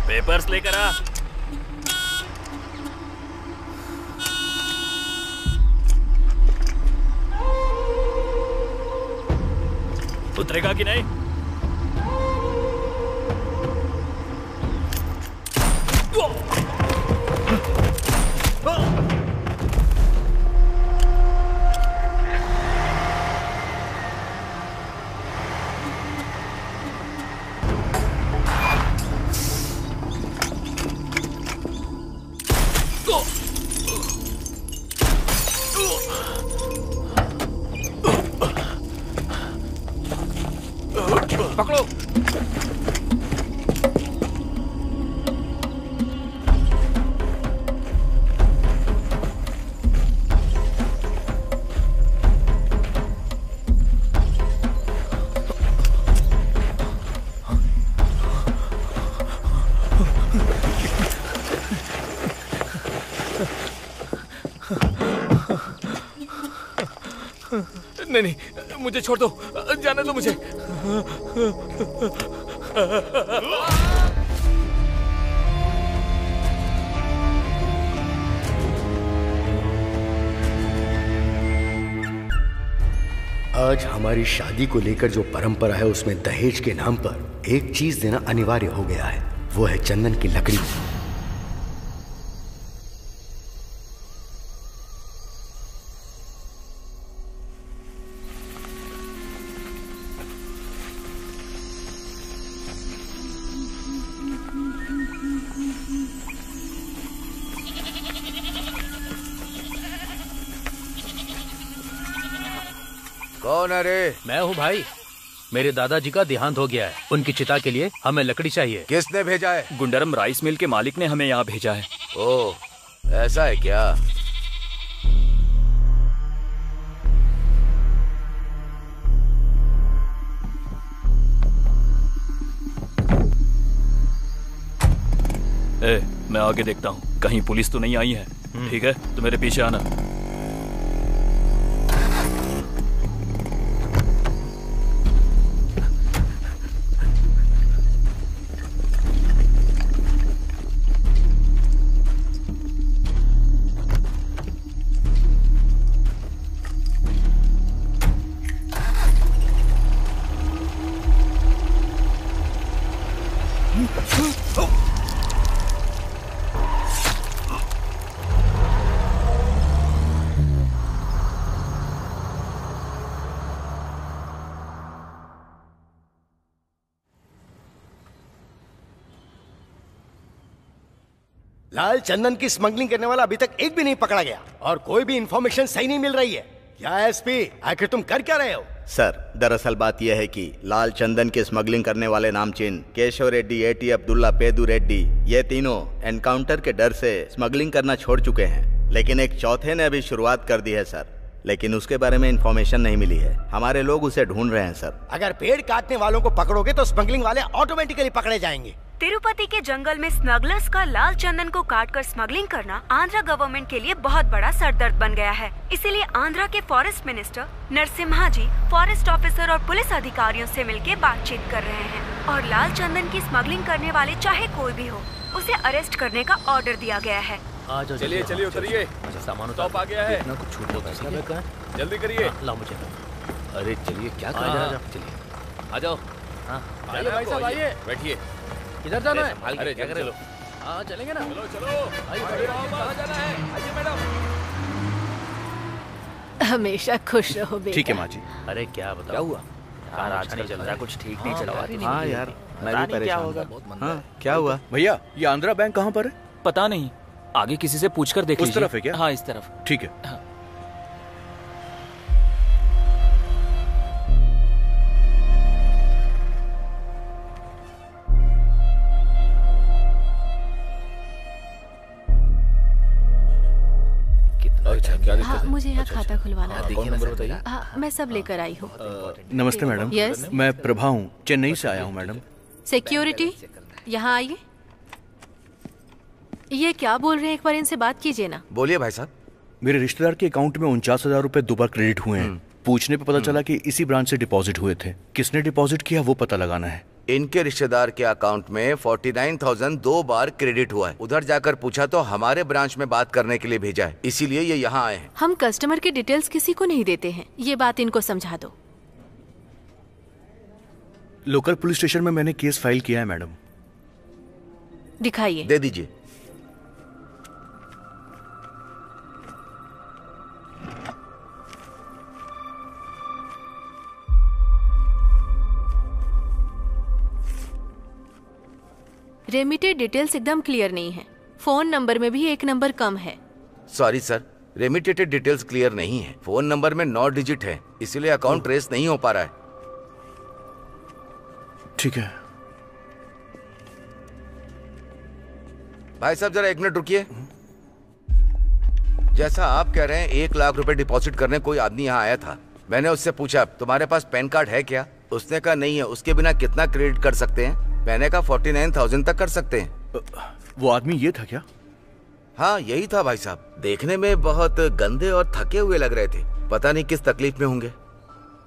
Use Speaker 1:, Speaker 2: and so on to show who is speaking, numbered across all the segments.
Speaker 1: Papers लेकर आ। उतरेगा कि नहीं?
Speaker 2: पकड़ो। नहीं नहीं, मुझे छोड़ दो, जाने दो मुझे।
Speaker 3: आज हमारी शादी को लेकर जो परंपरा है उसमें दहेज के नाम पर एक चीज देना अनिवार्य हो गया है, वो है चंदन की लकड़ी।
Speaker 2: कौन है रे?
Speaker 4: मैं हूँ भाई। मेरे दादाजी का देहांत हो गया है, उनकी चिता के लिए हमें लकड़ी चाहिए।
Speaker 2: किसने भेजा है?
Speaker 1: गुंडरम राइस मिल के मालिक ने हमें यहाँ भेजा है।
Speaker 2: ओह, ऐसा है क्या?
Speaker 1: मैं आगे देखता हूँ, कहीं पुलिस तो नहीं आई है। ठीक है, तो मेरे पीछे आना।
Speaker 3: लाल चंदन की स्मगलिंग करने वाला अभी तक एक भी नहीं पकड़ा गया और कोई भी इंफॉर्मेशन सही नहीं मिल रही है। क्या एसपी, आखिर तुम कर क्या रहे हो?
Speaker 5: सर, दरअसल बात यह है कि लाल चंदन की स्मगलिंग करने वाले नामचीन केशव रेड्डी, एटी अब्दुल्ला, पेदू रेड्डी, ये तीनों एनकाउंटर के डर से स्मगलिंग करना छोड़ चुके हैं, लेकिन एक चौथे ने अभी शुरुआत कर दी है सर, लेकिन उसके बारे में इंफॉर्मेशन नहीं मिली है। हमारे लोग उसे ढूंढ रहे हैं सर।
Speaker 3: अगर पेड़ काटने वालों को पकड़ोगे तो स्मगलिंग वाले ऑटोमेटिकली पकड़े जाएंगे।
Speaker 6: तिरुपति के जंगल में स्मगलर्स का लाल चंदन को काटकर स्मगलिंग करना आंध्रा गवर्नमेंट के लिए बहुत बड़ा सरदर्द बन गया है। इसीलिए आंध्रा के फॉरेस्ट मिनिस्टर नरसिम्हा जी फॉरेस्ट ऑफिसर और पुलिस अधिकारियों से मिलकर बातचीत कर रहे हैं और लाल चंदन की स्मगलिंग करने वाले चाहे कोई भी हो, उसे अरेस्ट करने का ऑर्डर दिया गया है।
Speaker 2: चलिए चलिए उतरिए,
Speaker 4: सामान
Speaker 2: स्टॉप आ गया है।
Speaker 4: कुछ छूट होगा,
Speaker 2: जल्दी करिए।
Speaker 4: लाओ मुझे। अरे चलिए, क्या कर रहे हैं? चलिए
Speaker 2: आ जाओ।
Speaker 4: हाँ,
Speaker 2: भाई साहब आइए, बैठिए।
Speaker 4: किधर जाना है?
Speaker 2: अरे चलो,
Speaker 4: हाँ चलेंगे ना।
Speaker 2: चलो चलो, कहाँ जाना है? आइए मैडम।
Speaker 7: हमेशा खुश रहो बेटा।
Speaker 8: ठीक है माँ जी।
Speaker 4: अरे क्या बताओ, क्या हुआ? कार आज नहीं चल रहा, कुछ ठीक नहीं चल रहा।
Speaker 5: हाँ यार, मैं भी परेशान हूँ। हाँ, क्या हुआ?
Speaker 8: भैया, ये आंध्रा बैंक कहाँ पर है?
Speaker 1: पता नहीं, आगे किसी से पूछकर देख लीजिए।
Speaker 8: उस तरफ है क्या?
Speaker 1: हाँ, इस तरफ।
Speaker 8: ठीक है।
Speaker 1: हाँ।
Speaker 2: अच्छा, क्या दिक्कत
Speaker 7: हाँ,
Speaker 2: है?
Speaker 7: मुझे यहाँ खाता खुलवाना है।
Speaker 2: कौन नंबर बताइए?
Speaker 7: हाँ, मैं सब लेकर आई हूँ।
Speaker 8: नमस्ते मैडम।
Speaker 7: यस।
Speaker 8: मैं प्रभा हूँ, चेन्नई से आया हूँ मैडम।
Speaker 7: सिक्योरिटी, यहाँ आइए। ये क्या बोल रहे हैं, एक बार इनसे बात कीजिए ना।
Speaker 2: बोलिए भाई साहब।
Speaker 8: मेरे रिश्तेदार के अकाउंट में 49,000 रुपए दोबारा क्रेडिट हुए हैं। पूछने पे पता चला कि इसी ब्रांच से डिपॉजिट हुए थे। किसने डिपॉजिट किया वो पता लगाना है।
Speaker 9: इनके रिश्तेदार के अकाउंट में 49,000 2 बार क्रेडिट हुआ है। उधर जाकर पूछा तो हमारे ब्रांच में बात करने के लिए भेजा है, इसीलिए ये यहाँ आए हैं।
Speaker 7: हम कस्टमर की डिटेल्स किसी को नहीं देते हैं, ये बात इनको समझा दो।
Speaker 8: लोकल पुलिस स्टेशन में मैंने केस फाइल किया है मैडम।
Speaker 7: दिखाइए।
Speaker 9: दे दीजिए।
Speaker 7: रेमिटेड डिटेल्स एकदम क्लियर नहीं है। फोन नंबर में भी एक नंबर कम है।
Speaker 9: Sorry sir, remitted details clear नहीं है। फोन नंबर में 9 डिजिट है, इसलिए अकाउंट ट्रेस नहीं हो पा रहा है।
Speaker 8: ठीक है
Speaker 9: भाई साहब, जरा 1 मिनट रुकिए। जैसा आप कह रहे हैं 1 लाख रुपए डिपॉजिट करने कोई आदमी यहाँ आया था। मैंने उससे पूछा तुम्हारे पास पैन कार्ड है क्या? उसने कहा नहीं है। उसके बिना कितना क्रेडिट कर सकते हैं? मैंने कहा 49,000 तक कर सकते हैं।
Speaker 8: वो आदमी ये था क्या?
Speaker 9: हाँ यही था भाई साहब। देखने में बहुत गंदे और थके हुए लग रहे थे। पता नहीं किस तकलीफ में होंगे।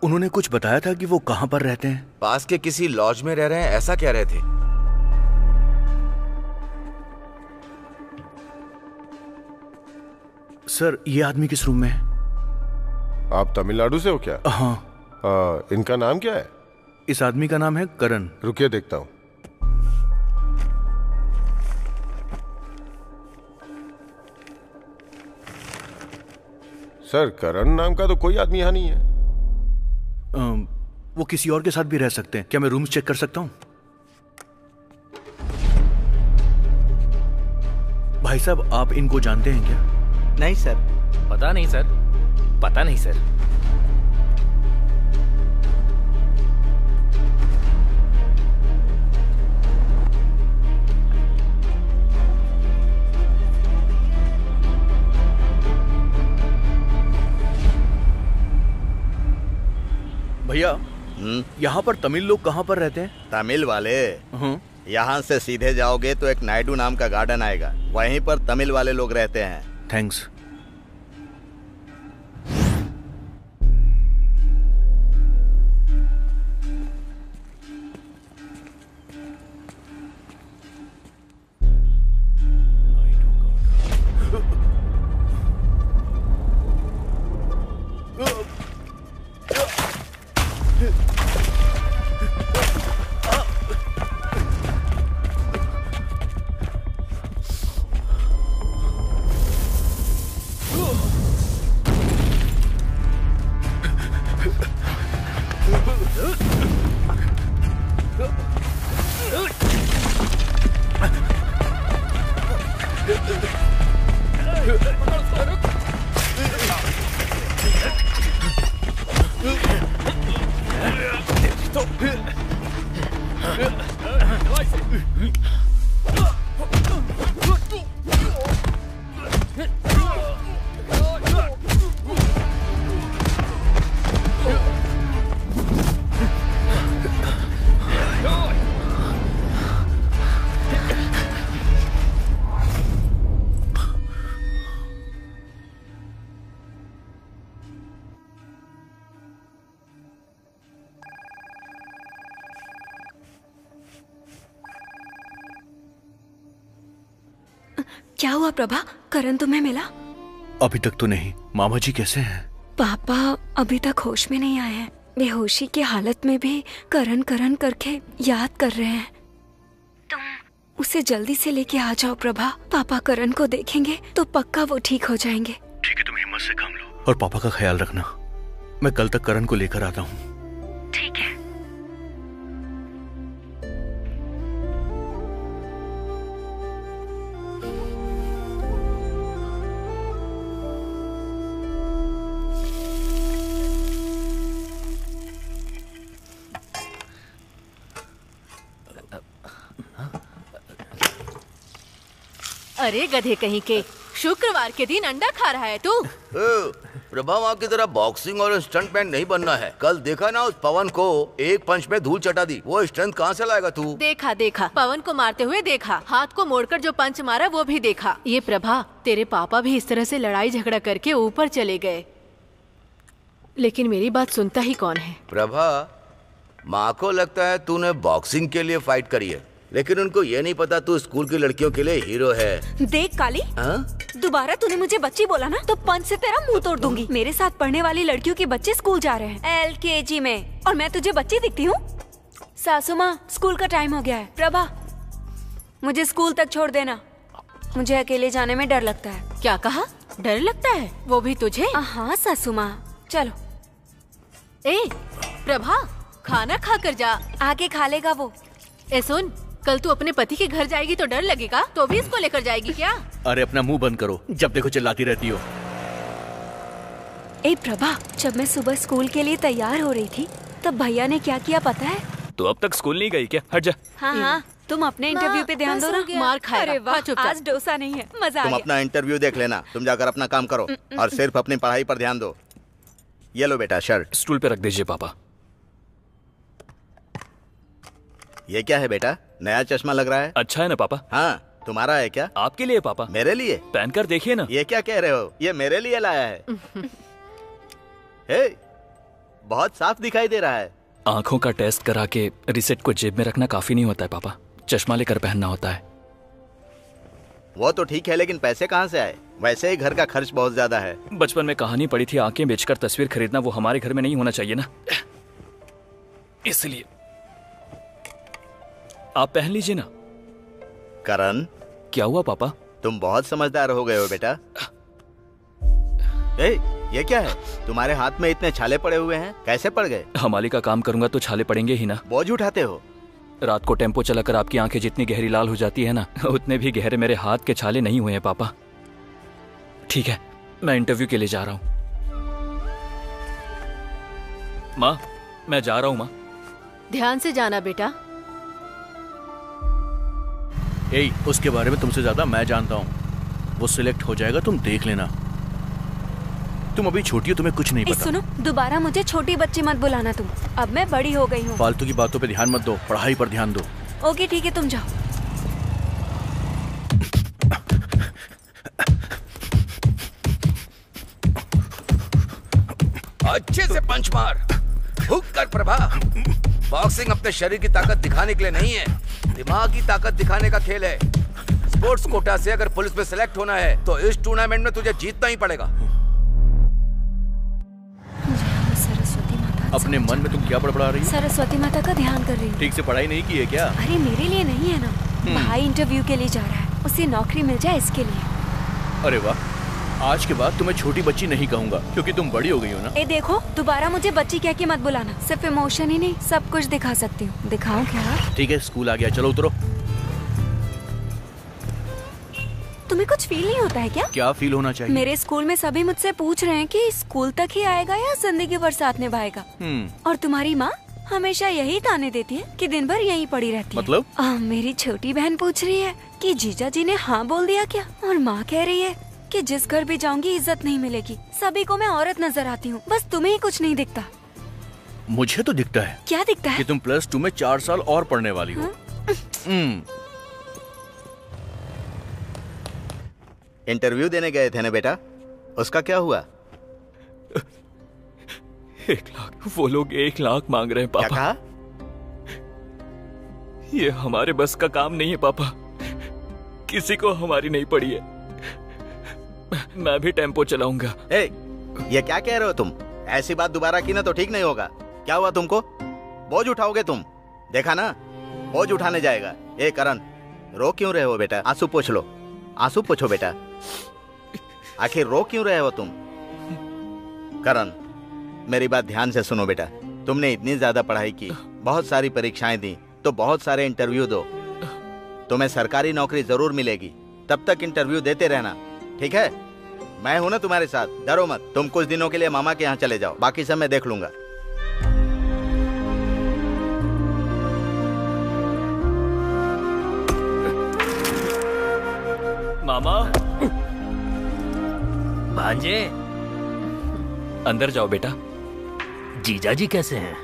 Speaker 8: उन्होंने कुछ बताया था कि वो कहाँ पर रहते हैं?
Speaker 9: पास के किसी लॉज में रह रहे हैं, ऐसा कह रहे थे।
Speaker 8: सर ये आदमी किस रूम में है?
Speaker 10: आप तमिलनाडु से हो क्या?
Speaker 8: हाँ।
Speaker 10: इनका नाम क्या है?
Speaker 8: इस आदमी का नाम है करण।
Speaker 10: रुकिए देखता हूं। सर करण नाम का तो कोई आदमी यहाँ नहीं है।
Speaker 8: वो किसी और के साथ भी रह सकते हैं। क्या मैं रूम्स चेक कर सकता हूँ? भाई साहब आप इनको जानते हैं क्या?
Speaker 4: नहीं सर। पता नहीं सर। पता नहीं सर।
Speaker 8: भैया यहाँ पर तमिल लोग कहाँ पर रहते हैं?
Speaker 5: तमिल वाले यहाँ से सीधे जाओगे तो एक नायडू नाम का गार्डन आएगा, वहीं पर तमिल वाले लोग रहते हैं।
Speaker 8: थैंक्स।
Speaker 6: क्या हुआ प्रभा? करण तुम्हें मिला?
Speaker 8: अभी तक तो नहीं। मामा जी कैसे हैं?
Speaker 6: पापा अभी तक होश में नहीं आए हैं। बेहोशी की हालत में भी करण करण करके याद कर रहे हैं। तुम उसे जल्दी से लेके आ जाओ प्रभा। पापा करण को देखेंगे तो पक्का वो ठीक हो जाएंगे।
Speaker 8: ठीक है, तुम हिम्मत से काम लो और पापा का ख्याल रखना। मैं कल तक करण को लेकर आता हूँ।
Speaker 6: ठीक है।
Speaker 7: अरे गधे कहीं के, शुक्रवार के दिन अंडा खा रहा है तू?
Speaker 9: प्रभा वहाँ की तरह बॉक्सिंग और स्टंटमैन नहीं बनना है। कल देखा ना उस पवन को, एक पंच में धूल चटा दी। वो स्ट्रेंथ कहाँ से लाएगा तू?
Speaker 7: देखा देखा, पवन को मारते हुए देखा, हाथ को मोड़कर जो पंच मारा वो भी देखा। ये प्रभा, तेरे पापा भी इस तरह से लड़ाई झगड़ा करके ऊपर चले गए। लेकिन मेरी बात सुनता ही कौन है?
Speaker 9: प्रभा, माँ को लगता है तूने बॉक्सिंग के लिए फाइट करी है, लेकिन उनको ये नहीं पता तू स्कूल की लड़कियों के लिए हीरो है।
Speaker 6: देख काली, दोबारा तूने मुझे बच्ची बोला ना तो पंच से तेरा मुंह तोड़ दूंगी। मेरे साथ पढ़ने वाली लड़कियों के बच्चे स्कूल जा रहे हैं LKG में, और मैं तुझे बच्ची दिखती हूँ? सासू माँ, स्कूल का टाइम हो गया है। प्रभा, मुझे स्कूल तक छोड़ देना, मुझे अकेले जाने में डर लगता है।
Speaker 7: क्या कहा? डर लगता है? वो भी तुझे?
Speaker 6: हाँ सासू माँ, चलो।
Speaker 7: ए प्रभा, खाना खा कर जा।
Speaker 6: आके खा लेगा वो।
Speaker 7: ए सुन, कल तू अपने पति के घर जाएगी तो डर लगेगा, तो भी इसको लेकर जाएगी क्या?
Speaker 8: अरे अपना मुंह बंद करो, जब देखो चिल्लाती रहती हो।
Speaker 6: ए प्रभा, जब मैं सुबह स्कूल के लिए तैयार हो रही थी तब भैया ने क्या किया पता है?
Speaker 1: तो अब तक स्कूल नहीं गई क्या? हट जा।
Speaker 6: हाँ, तुम अपने इंटरव्यू पे ध्यान दो ना।
Speaker 7: मार खाएगा।
Speaker 6: अरे वाह, आज डोसा नहीं है, मजा आ
Speaker 5: तुम
Speaker 6: गया।
Speaker 5: अपना इंटरव्यू देख लेना, तुम जाकर अपना काम करो और सिर्फ अपनी पढ़ाई पर ध्यान दो। ये लो बेटा शर्ट।
Speaker 1: स्टूल पे रख दीजिए पापा।
Speaker 5: ये क्या है बेटा? नया चश्मा लग रहा है।
Speaker 1: अच्छा है ना पापा?
Speaker 5: हाँ, तुम्हारा है क्या?
Speaker 1: आपके लिए पापा।
Speaker 5: मेरे लिए?
Speaker 1: पहन कर देखिए ना।
Speaker 5: ये क्या कह रहे हो? ये मेरे लिए लाया है। हे, बहुत साफ दिखाई दे रहा है।
Speaker 1: आंखों का टेस्ट करा के रिसेट को जेब में रखना काफी नहीं होता है पापा, चश्मा लेकर पहनना होता है।
Speaker 5: वो तो ठीक है, लेकिन पैसे कहाँ से आए? वैसे ही घर का खर्च बहुत ज्यादा है।
Speaker 1: बचपन में कहानी पढ़ी थी, आंखें बेचकर तस्वीर खरीदना, वो हमारे घर में नहीं होना चाहिए ना, इसलिए आप पहन लीजिए ना।
Speaker 5: करण,
Speaker 1: क्या हुआ पापा?
Speaker 5: तुम बहुत समझदार हो गए हो बेटा। ये क्या है? तुम्हारे हाथ में इतने छाले पड़े हुए हैं, कैसे पड़ गए?
Speaker 1: हमाली का काम करूंगा तो छाले पड़ेंगे ही ना।
Speaker 5: बोझ उठाते हो?
Speaker 1: रात को टेम्पो चलाकर आपकी आंखें जितनी गहरी लाल हो जाती है ना, उतने भी गहरे मेरे हाथ के छाले नहीं हुए हैं पापा। ठीक है, मैं इंटरव्यू के लिए जा रहा हूँ। माँ, मैं जा रहा हूँ माँ।
Speaker 7: ध्यान से जाना बेटा।
Speaker 8: उसके बारे में तुमसे ज्यादा मैं जानता हूँ। वो सिलेक्ट हो जाएगा, तुम देख लेना। तुम अभी छोटी हो, तुम्हें कुछ नहीं पता।
Speaker 6: सुनो, दोबारा मुझे छोटी बच्ची मत बुलाना तुम, अब मैं बड़ी हो गई हूँ।
Speaker 8: फालतू की बातों पे ध्यान मत दो, पढ़ाई पर ध्यान दो।
Speaker 6: ओके ठीक है, तुम जाओ।
Speaker 9: अच्छे से पंच मार, हुक कर प्रभा। बॉक्सिंग अपने शरीर की ताकत दिखाने के लिए नहीं है, दिमाग की ताकत दिखाने का खेल है। स्पोर्ट्स कोटा से अगर पुलिस में सिलेक्ट होना है तो इस टूर्नामेंट में तुझे जीतना ही पड़ेगा।
Speaker 8: अपने मन में तुम क्या बड़बड़ा रही हो?
Speaker 6: सरस्वती माता का ध्यान कर रही हूँ।
Speaker 8: ठीक से पढ़ाई नहीं की है क्या?
Speaker 6: अरे मेरे लिए नहीं है ना, भाई इंटरव्यू के लिए जा रहा है, उसे नौकरी मिल जाए इसके लिए।
Speaker 8: अरे वाह, आज के बाद तुम्हें छोटी बच्ची नहीं कहूंगा, क्योंकि तुम बड़ी हो गई हो ना।
Speaker 6: ए देखो, दोबारा मुझे बच्ची कह के मत बुलाना। सिर्फ इमोशन ही नहीं, सब कुछ दिखा सकती हूँ। दिखाऊं क्या?
Speaker 8: ठीक है, स्कूल आ गया, चलो उतरो।
Speaker 6: तुम्हें कुछ फील नहीं होता है क्या?
Speaker 8: क्या फील होना चाहिए?
Speaker 6: मेरे स्कूल में सभी मुझसे पूछ रहे हैं कि स्कूल तक ही आएगा या जिंदगी भर साथ निभाएगा। और तुम्हारी माँ हमेशा यही ताने देती है कि दिन भर यहीं पड़ी रहती
Speaker 8: मतलब?
Speaker 6: है। मेरी छोटी बहन पूछ रही है कि जीजा जी ने हाँ बोल दिया क्या, और माँ कह रही है कि जिस घर भी जाऊंगी इज्जत नहीं मिलेगी। सभी को मैं औरत नजर आती हूँ, बस तुम्हें ही कुछ नहीं दिखता।
Speaker 8: मुझे तो दिखता है।
Speaker 6: क्या दिखता है?
Speaker 8: कि तुम +2 में 4 साल और पढ़ने वाली हो।
Speaker 5: इंटरव्यू देने गए थे ना बेटा, उसका क्या हुआ?
Speaker 1: 1 लाख, वो लोग 1 लाख मांग रहे हैं पापा।
Speaker 5: क्या कहा?
Speaker 1: ये हमारे बस का काम नहीं है पापा, किसी को हमारी नहीं पड़ी है। मैं भी टेम्पो चलाऊंगा।
Speaker 5: ये क्या कह रहे हो तुम? ऐसी बात दोबारा की ना तो ठीक नहीं होगा। क्या हुआ तुमको? बोझ उठाओगे तुम? देखा ना, बोझ उठाने जाएगा। करण, रो क्यों रहे हो बेटा? आंसू पोंछ लो, आंसू पोंछो बेटा। आखिर रो क्यों रहे हो तुम? करण, मेरी बात ध्यान से सुनो बेटा। तुमने इतनी ज्यादा पढ़ाई की, बहुत सारी परीक्षाएं दी, तो बहुत सारे इंटरव्यू दो, तुम्हें सरकारी नौकरी जरूर मिलेगी। तब तक इंटरव्यू देते रहना, ठीक है? मैं हूं ना तुम्हारे साथ, डरो मत। तुम कुछ दिनों के लिए मामा के यहाँ चले जाओ, बाकी सब मैं देख लूंगा।
Speaker 1: मामा,
Speaker 4: भांजे,
Speaker 1: अंदर जाओ बेटा।
Speaker 4: जीजाजी कैसे हैं?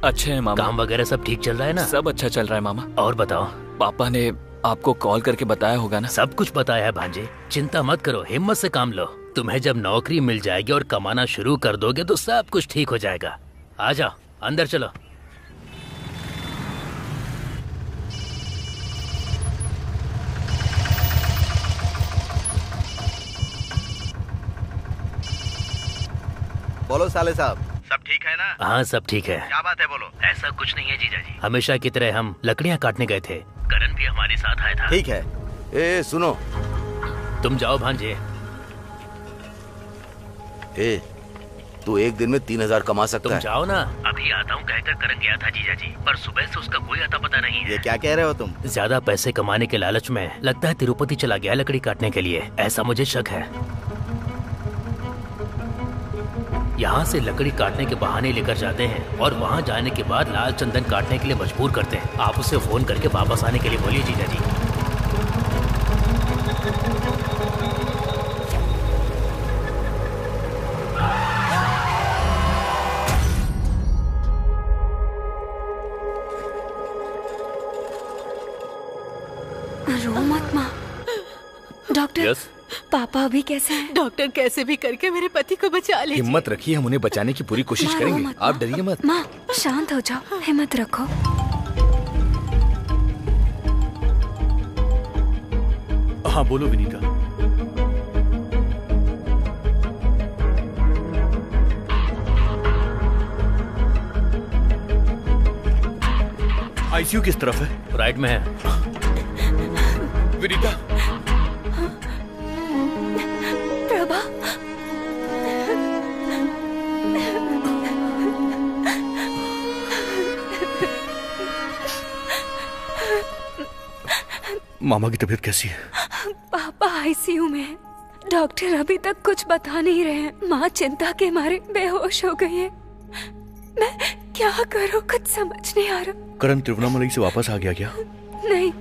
Speaker 1: अच्छे हैं मामा।
Speaker 4: काम वगैरह सब ठीक चल रहा है ना?
Speaker 1: सब अच्छा चल रहा है मामा।
Speaker 4: और बताओ?
Speaker 1: पापा ने आपको कॉल करके बताया होगा ना?
Speaker 4: सब कुछ बताया है भांजे, चिंता मत करो, हिम्मत से काम लो। तुम्हें जब नौकरी मिल जाएगी और कमाना शुरू कर दोगे तो सब कुछ ठीक हो जाएगा। आ जाओ, अंदर चलो।
Speaker 5: बोलो साले साहब, सब ठीक है ना?
Speaker 4: हाँ सब ठीक है।
Speaker 5: क्या बात है, बोलो।
Speaker 4: ऐसा कुछ नहीं है जीजा जी, हमेशा की तरह हम लकड़ियाँ काटने गए थे, करण भी हमारे साथ आया था।
Speaker 5: ठीक है। ए सुनो,
Speaker 4: तुम जाओ भांजे।
Speaker 9: ए, तू एक दिन में 3000 कमा सकता
Speaker 4: तुम
Speaker 9: है।
Speaker 4: जाओ ना, अभी आता हूँ कहकर करण गया था जीजा जी, पर सुबह से उसका कोई अता पता नहीं है।
Speaker 5: ये क्या कह रहे हो तुम?
Speaker 4: ज्यादा पैसे कमाने के लालच में लगता है तिरुपति चला गया लकड़ी काटने के लिए, ऐसा मुझे शक है। यहाँ से लकड़ी काटने के बहाने लेकर जाते हैं और वहाँ जाने के बाद लाल चंदन काटने के लिए मजबूर करते हैं। आप उसे फोन करके वापस आने के लिए बोलिए जीजा जी।
Speaker 6: रो मत माँ। डॉक्टर, पापा अभी कैसे हैं?
Speaker 7: डॉक्टर कैसे भी करके मेरे पति को बचा लीजिए।
Speaker 2: हिम्मत रखिए, हम उन्हें बचाने की पूरी कोशिश
Speaker 6: माँ, रो
Speaker 2: करेंगे।
Speaker 6: मत,
Speaker 2: आप
Speaker 6: माँ।
Speaker 2: डरिए मत।
Speaker 6: माँ शांत हो जाओ, हिम्मत रखो।
Speaker 8: हाँ बोलो विनीता। आईसीयू किस तरफ है?
Speaker 4: राइट में है।
Speaker 8: विनीता,
Speaker 6: प्रभा,
Speaker 8: मामा की तबीयत कैसी है?
Speaker 6: पापा आईसीयू में है। डॉक्टर अभी तक कुछ बता नहीं रहे हैं। माँ चिंता के मारे बेहोश हो गई है। मैं क्या करूँ, कुछ समझ नहीं आ रहा।
Speaker 8: करण तिरुवन्नामलई से वापस आ गया क्या?
Speaker 6: नहीं,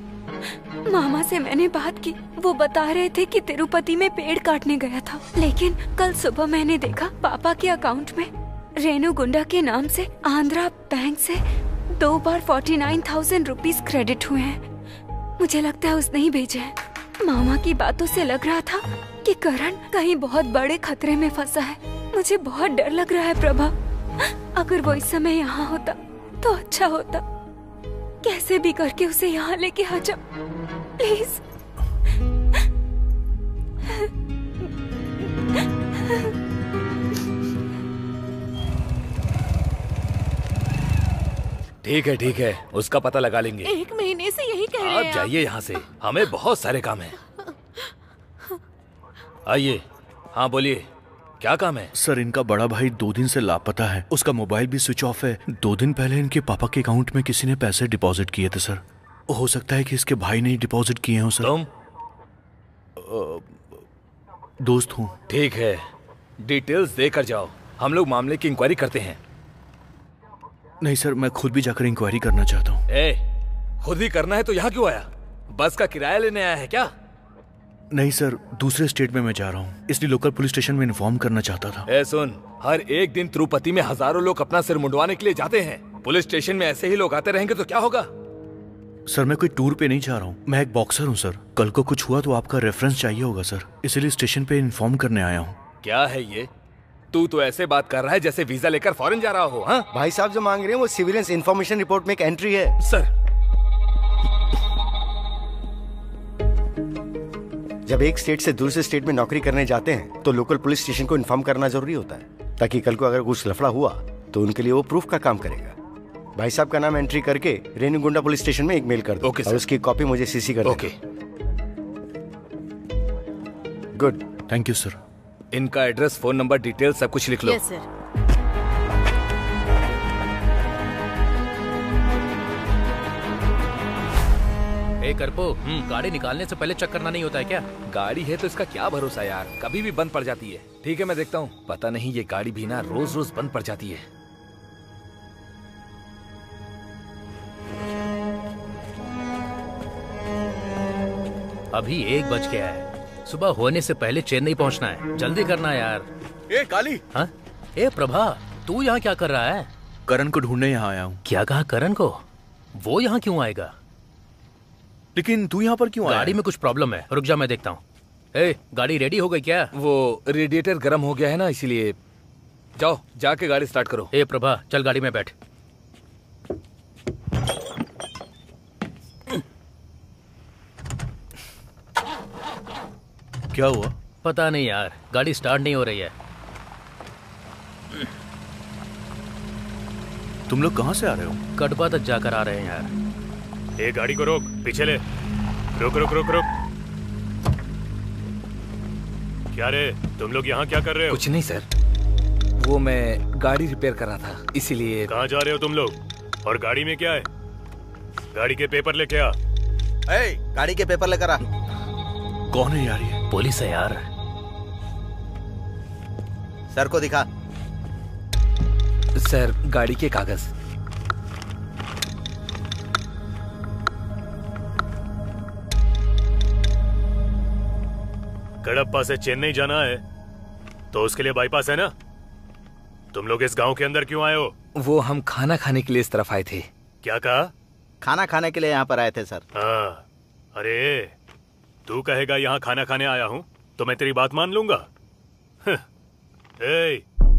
Speaker 6: मामा से मैंने बात की, वो बता रहे थे कि तिरुपति में पेड़ काटने गया था, लेकिन कल सुबह मैंने देखा पापा के अकाउंट में रेनू गुंडा के नाम से आंध्रा बैंक से 2 बार 49,000 रुपीस क्रेडिट हुए हैं। मुझे लगता है उसने ही भेजे हैं। मामा की बातों से लग रहा था कि करण कहीं बहुत बड़े खतरे में फंसा है। मुझे बहुत डर लग रहा है प्रभा। अगर वो इस समय यहाँ होता तो अच्छा होता। कैसे भी करके उसे यहाँ लेके आ जाओ प्लीज।
Speaker 2: ठीक है, उसका पता लगा लेंगे।
Speaker 7: 1 महीने से यही कह रहे
Speaker 2: आप
Speaker 7: हैं।
Speaker 2: जाइए यहाँ से, हमें बहुत सारे काम हैं। आइए। हाँ बोलिए, क्या काम है?
Speaker 8: सर, इनका बड़ा भाई 2 दिन से लापता है। उसका मोबाइल भी स्विच ऑफ है। 2 दिन पहले इनके पापा के अकाउंट में किसी ने पैसे डिपॉजिट किए थे सर। हो सकता है कि इसके भाई ने डिपॉजिट किए हो सर।
Speaker 2: तुम?
Speaker 8: दोस्त हूँ।
Speaker 2: ठीक है, डिटेल्स देकर जाओ, हम लोग मामले की इंक्वायरी करते हैं।
Speaker 8: नहीं सर, मैं खुद भी जाकर इंक्वायरी करना चाहता हूँ।
Speaker 2: खुद ही करना है तो यहाँ क्यों आया? बस का किराया लेने आया है क्या?
Speaker 8: नहीं सर, दूसरे स्टेट में मैं जा रहा हूँ, इसलिए लोकल पुलिस स्टेशन में इन्फॉर्म करना चाहता था।
Speaker 2: सुन, हर एक दिन तिरुपति में हजारों लोग अपना सिर मुंडवाने के लिए जाते हैं। पुलिस स्टेशन में ऐसे ही लोग आते रहेंगे तो क्या होगा?
Speaker 8: सर, मैं कोई टूर पे नहीं जा रहा हूँ, मैं एक बॉक्सर हूँ सर। कल को कुछ हुआ तो आपका रेफरेंस चाहिए होगा सर, इसीलिए स्टेशन पे इन्फॉर्म करने आया हूँ।
Speaker 2: क्या है ये? तू तो ऐसे बात कर रहा है जैसे वीजा लेकर फॉरेन जा रहा हो। हाँ
Speaker 3: भाई साहब जो मांग रहे हैं वो सिविलियंस इंफॉर्मेशन रिपोर्ट में एक एंट्री है।
Speaker 2: सर,
Speaker 3: जब एक स्टेट से दूसरे स्टेट में नौकरी करने जाते हैं तो लोकल पुलिस स्टेशन को इन्फॉर्म करना जरूरी होता है, ताकि कल को अगर कुछ लफड़ा हुआ तो उनके लिए वो प्रूफ का काम करेगा। भाई साहब का नाम एंट्री करके रेणुगुंडा पुलिस स्टेशन में एक मेल कर दो।
Speaker 2: ओके,
Speaker 3: और उसकी कॉपी मुझे सीसी कर दो।
Speaker 2: Okay.
Speaker 3: Good,
Speaker 8: thank you sir.
Speaker 2: इनका एड्रेस, फोन नंबर, डिटेल सब कुछ लिख लो।
Speaker 7: Yes sir.
Speaker 4: करपो, गाड़ी निकालने से पहले चेक करना नहीं होता है क्या?
Speaker 2: गाड़ी है तो इसका क्या भरोसा यार, कभी भी बंद पड़ जाती है। ठीक है मैं देखता हूँ। पता नहीं ये गाड़ी भी ना रोज रोज बंद पड़ जाती है।
Speaker 4: अभी 1 बज गया है, सुबह होने से पहले चेन्नई पहुंचना है, जल्दी करना यार।
Speaker 8: ए काली।
Speaker 4: हाँ? ए प्रभा, तू यहाँ क्या कर रहा है?
Speaker 8: करण को ढूंढने यहाँ आया हूँ।
Speaker 4: क्या कहा करण को? वो यहाँ क्यों आएगा?
Speaker 8: लेकिन तू यहाँ पर क्यों आया?
Speaker 4: गाड़ी में कुछ प्रॉब्लम है, रुक जा मैं देखता हूँ। गाड़ी रेडी हो गई क्या?
Speaker 2: वो रेडिएटर गर्म हो गया है ना, इसीलिए। जाओ जाके गाड़ी स्टार्ट करो।
Speaker 4: प्रभा चल गाड़ी में बैठ।
Speaker 8: क्या हुआ?
Speaker 4: पता नहीं यार, गाड़ी स्टार्ट नहीं हो रही है।
Speaker 8: तुम लोग कहाँ से आ रहे हो?
Speaker 4: कटबा तक जाकर आ रहे हैं यार।
Speaker 11: गाड़ी को रोक, पीछे ले। रुक रुक रुक रुक। क्या रे, तुम लोग यहाँ क्या कर रहे हो?
Speaker 2: कुछ नहीं सर, वो मैं गाड़ी रिपेयर कर रहा था, इसीलिए।
Speaker 11: कहाँ जा रहे हो तुम लोग? और गाड़ी में क्या है? गाड़ी के पेपर लेके आ।
Speaker 5: गाड़ी के पेपर लेकर आ।
Speaker 8: कौन है यार ये?
Speaker 4: पुलिस है यार।
Speaker 5: सर को दिखा।
Speaker 2: सर गाड़ी के कागज।
Speaker 11: कडप्पा से चेन्नई जाना है तो उसके लिए बाईपास है ना? तुम लोग इस गांव के अंदर क्यों आए हो?
Speaker 2: वो हम खाना खाने के लिए इस तरफ आए थे।
Speaker 11: क्या कहा?
Speaker 5: खाना खाने के लिए यहाँ पर आए थे सर।
Speaker 11: हाँ, अरे तू कहेगा यहाँ खाना खाने आया हूँ तो मैं तेरी बात मान लूंगा?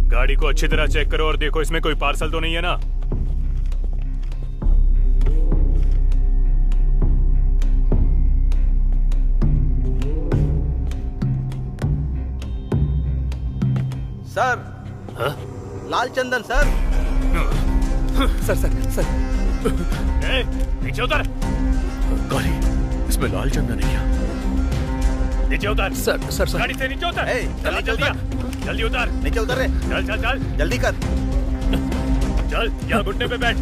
Speaker 11: गाड़ी को अच्छी तरह चेक करो और देखो इसमें कोई पार्सल तो नहीं है ना?
Speaker 5: सर।
Speaker 11: हाँ?
Speaker 5: लाल चंदन सर।
Speaker 2: सर
Speaker 11: नीचे उतर।
Speaker 8: गाड़ी, इसमें लाल चंदन है क्या?
Speaker 11: नीचे उतर।
Speaker 2: सर
Speaker 11: गाड़ी से नीचे उतर। जल्दी उतर।
Speaker 5: नीचे उतर रे।
Speaker 11: चल
Speaker 5: जल्दी कर।
Speaker 11: चल यहाँ घुटने पे बैठ।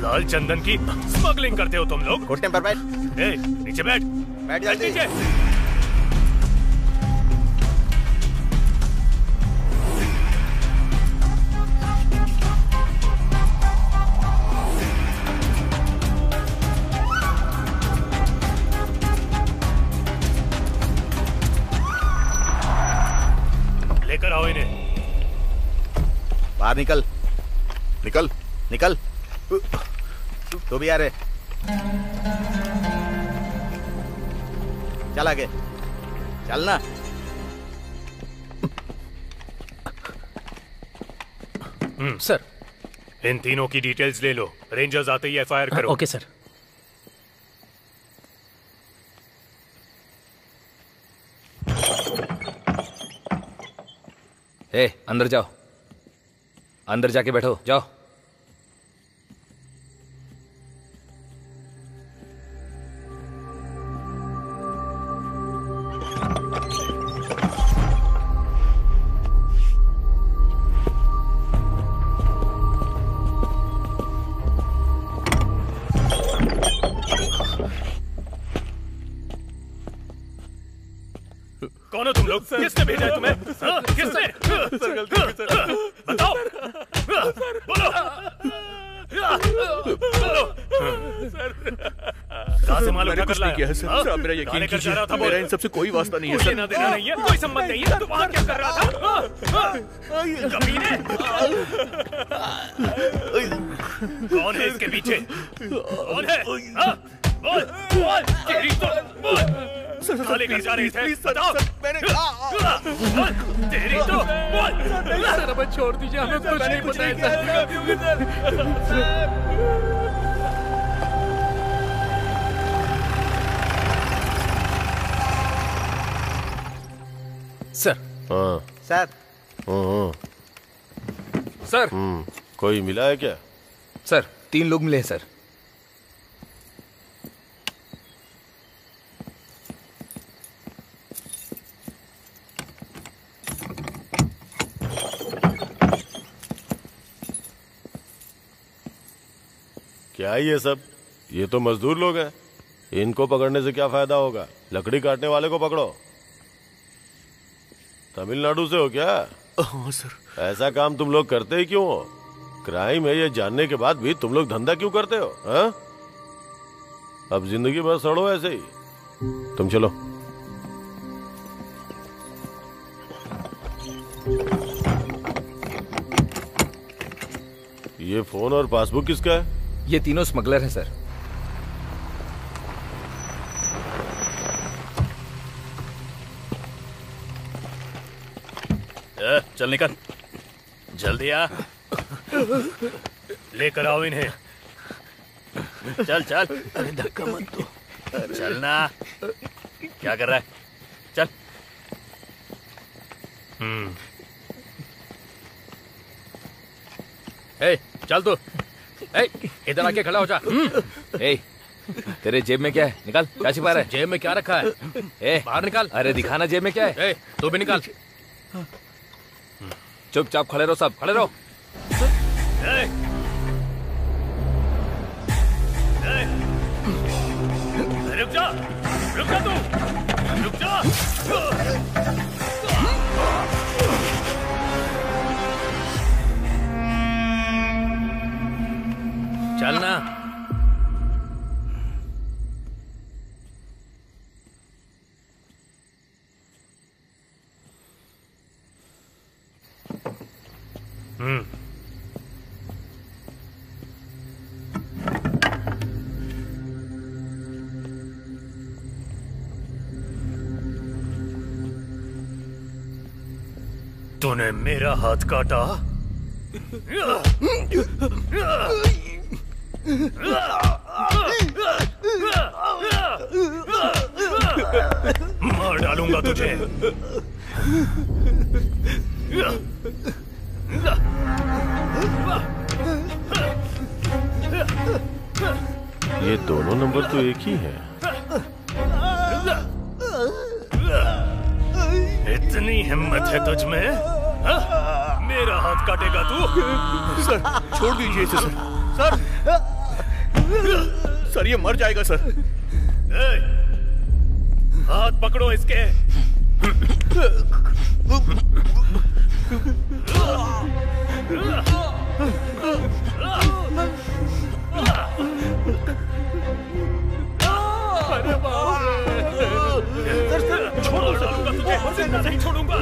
Speaker 11: लाल चंदन की स्मगलिंग करते हो तुम लोग?
Speaker 5: घुटने पर बैठ।
Speaker 11: नीचे बैठ।
Speaker 5: बैठ जल्दी।
Speaker 11: लेकर आओ इन्हें।
Speaker 5: बाहर निकल।
Speaker 10: निकल।
Speaker 5: निकल। तो भी आ रहे। चल आगे। चलना।
Speaker 4: सर,
Speaker 11: इन तीनों की डिटेल्स ले लो। रेंजर्स आते ही एफआईआर करो।
Speaker 4: Okay sir.
Speaker 2: अंदर जाओ। अंदर जाके बैठो, जाओ।
Speaker 11: कौन हो तुम लोग? किसने भेजा है तुम्हें? किसने? बताओ। बोलो। कहाँ से मालूम कर लाया?
Speaker 8: सर मेरा यकीन कीजिए, मेरा इन सबसे कोई वास्ता नहीं है सर।
Speaker 11: लेना देना नहीं है, कोई संबंध नहीं है। तू वहाँ क्या कर रहा था? कमीने। कौन है इसके पीछे? कौन है? बोल बोल। तेरी तो बोल। साले घर जा रहे थे, बताओ।
Speaker 5: मैंने
Speaker 11: तेरी तो बोल।
Speaker 1: सर हमें छोड़ दीजिए, हमें कुछ नहीं पता है
Speaker 2: सर।
Speaker 10: हाँ
Speaker 5: सर।
Speaker 2: सर।
Speaker 10: कोई मिला है क्या?
Speaker 2: सर 3 लोग मिले हैं सर।
Speaker 10: क्या ये सब? ये तो मजदूर लोग हैं। इनको पकड़ने से क्या फायदा होगा? लकड़ी काटने वाले को पकड़ो। तमिलनाडु से हो क्या?
Speaker 8: हाँ सर।
Speaker 10: ऐसा काम तुम लोग करते ही क्यों हो? क्राइम है ये जानने के बाद भी तुम लोग धंधा क्यों करते हो? हाँ? अब जिंदगी भर सड़ो ऐसे ही। तुम चलो। ये फोन और पासबुक किसका है?
Speaker 2: ये तीनों स्मगलर हैं सर।
Speaker 11: चल निकल, जल्दी आ, लेकर आओ इन्हें। चल चल।
Speaker 8: अरे धक्का मत दो।
Speaker 11: चलना। क्या कर रहा है? चल।
Speaker 2: ए, चल तू। ए, इधर आके खड़ा हो जा। ए, तेरे जेब में क्या है? निकाल, क्या छिपा रहा है?
Speaker 11: जेब में क्या रखा है?
Speaker 2: ए,
Speaker 11: बाहर निकाल।
Speaker 2: अरे दिखाना जेब में क्या है।
Speaker 11: ए, तू भी निकाल।
Speaker 2: चुपचाप खड़े रहो, सब खड़े रहो।
Speaker 11: रुक जा तू, रुक जा। चलना। तूने मेरा हाथ काटा। मार डालूंगा तुझे।
Speaker 10: ये दोनों नंबर तो एक ही है।
Speaker 11: इतनी हिम्मत है तुझ में? हा? मेरा हाथ काटेगा तू?
Speaker 8: सर छोड़ दीजिए इसे सर। सर ये मर जाएगा सर।
Speaker 11: हाथ पकड़ो इसके। सर छोड़ो, डालूंगा तुझे, जिंदा नहीं छोड़ूंगा।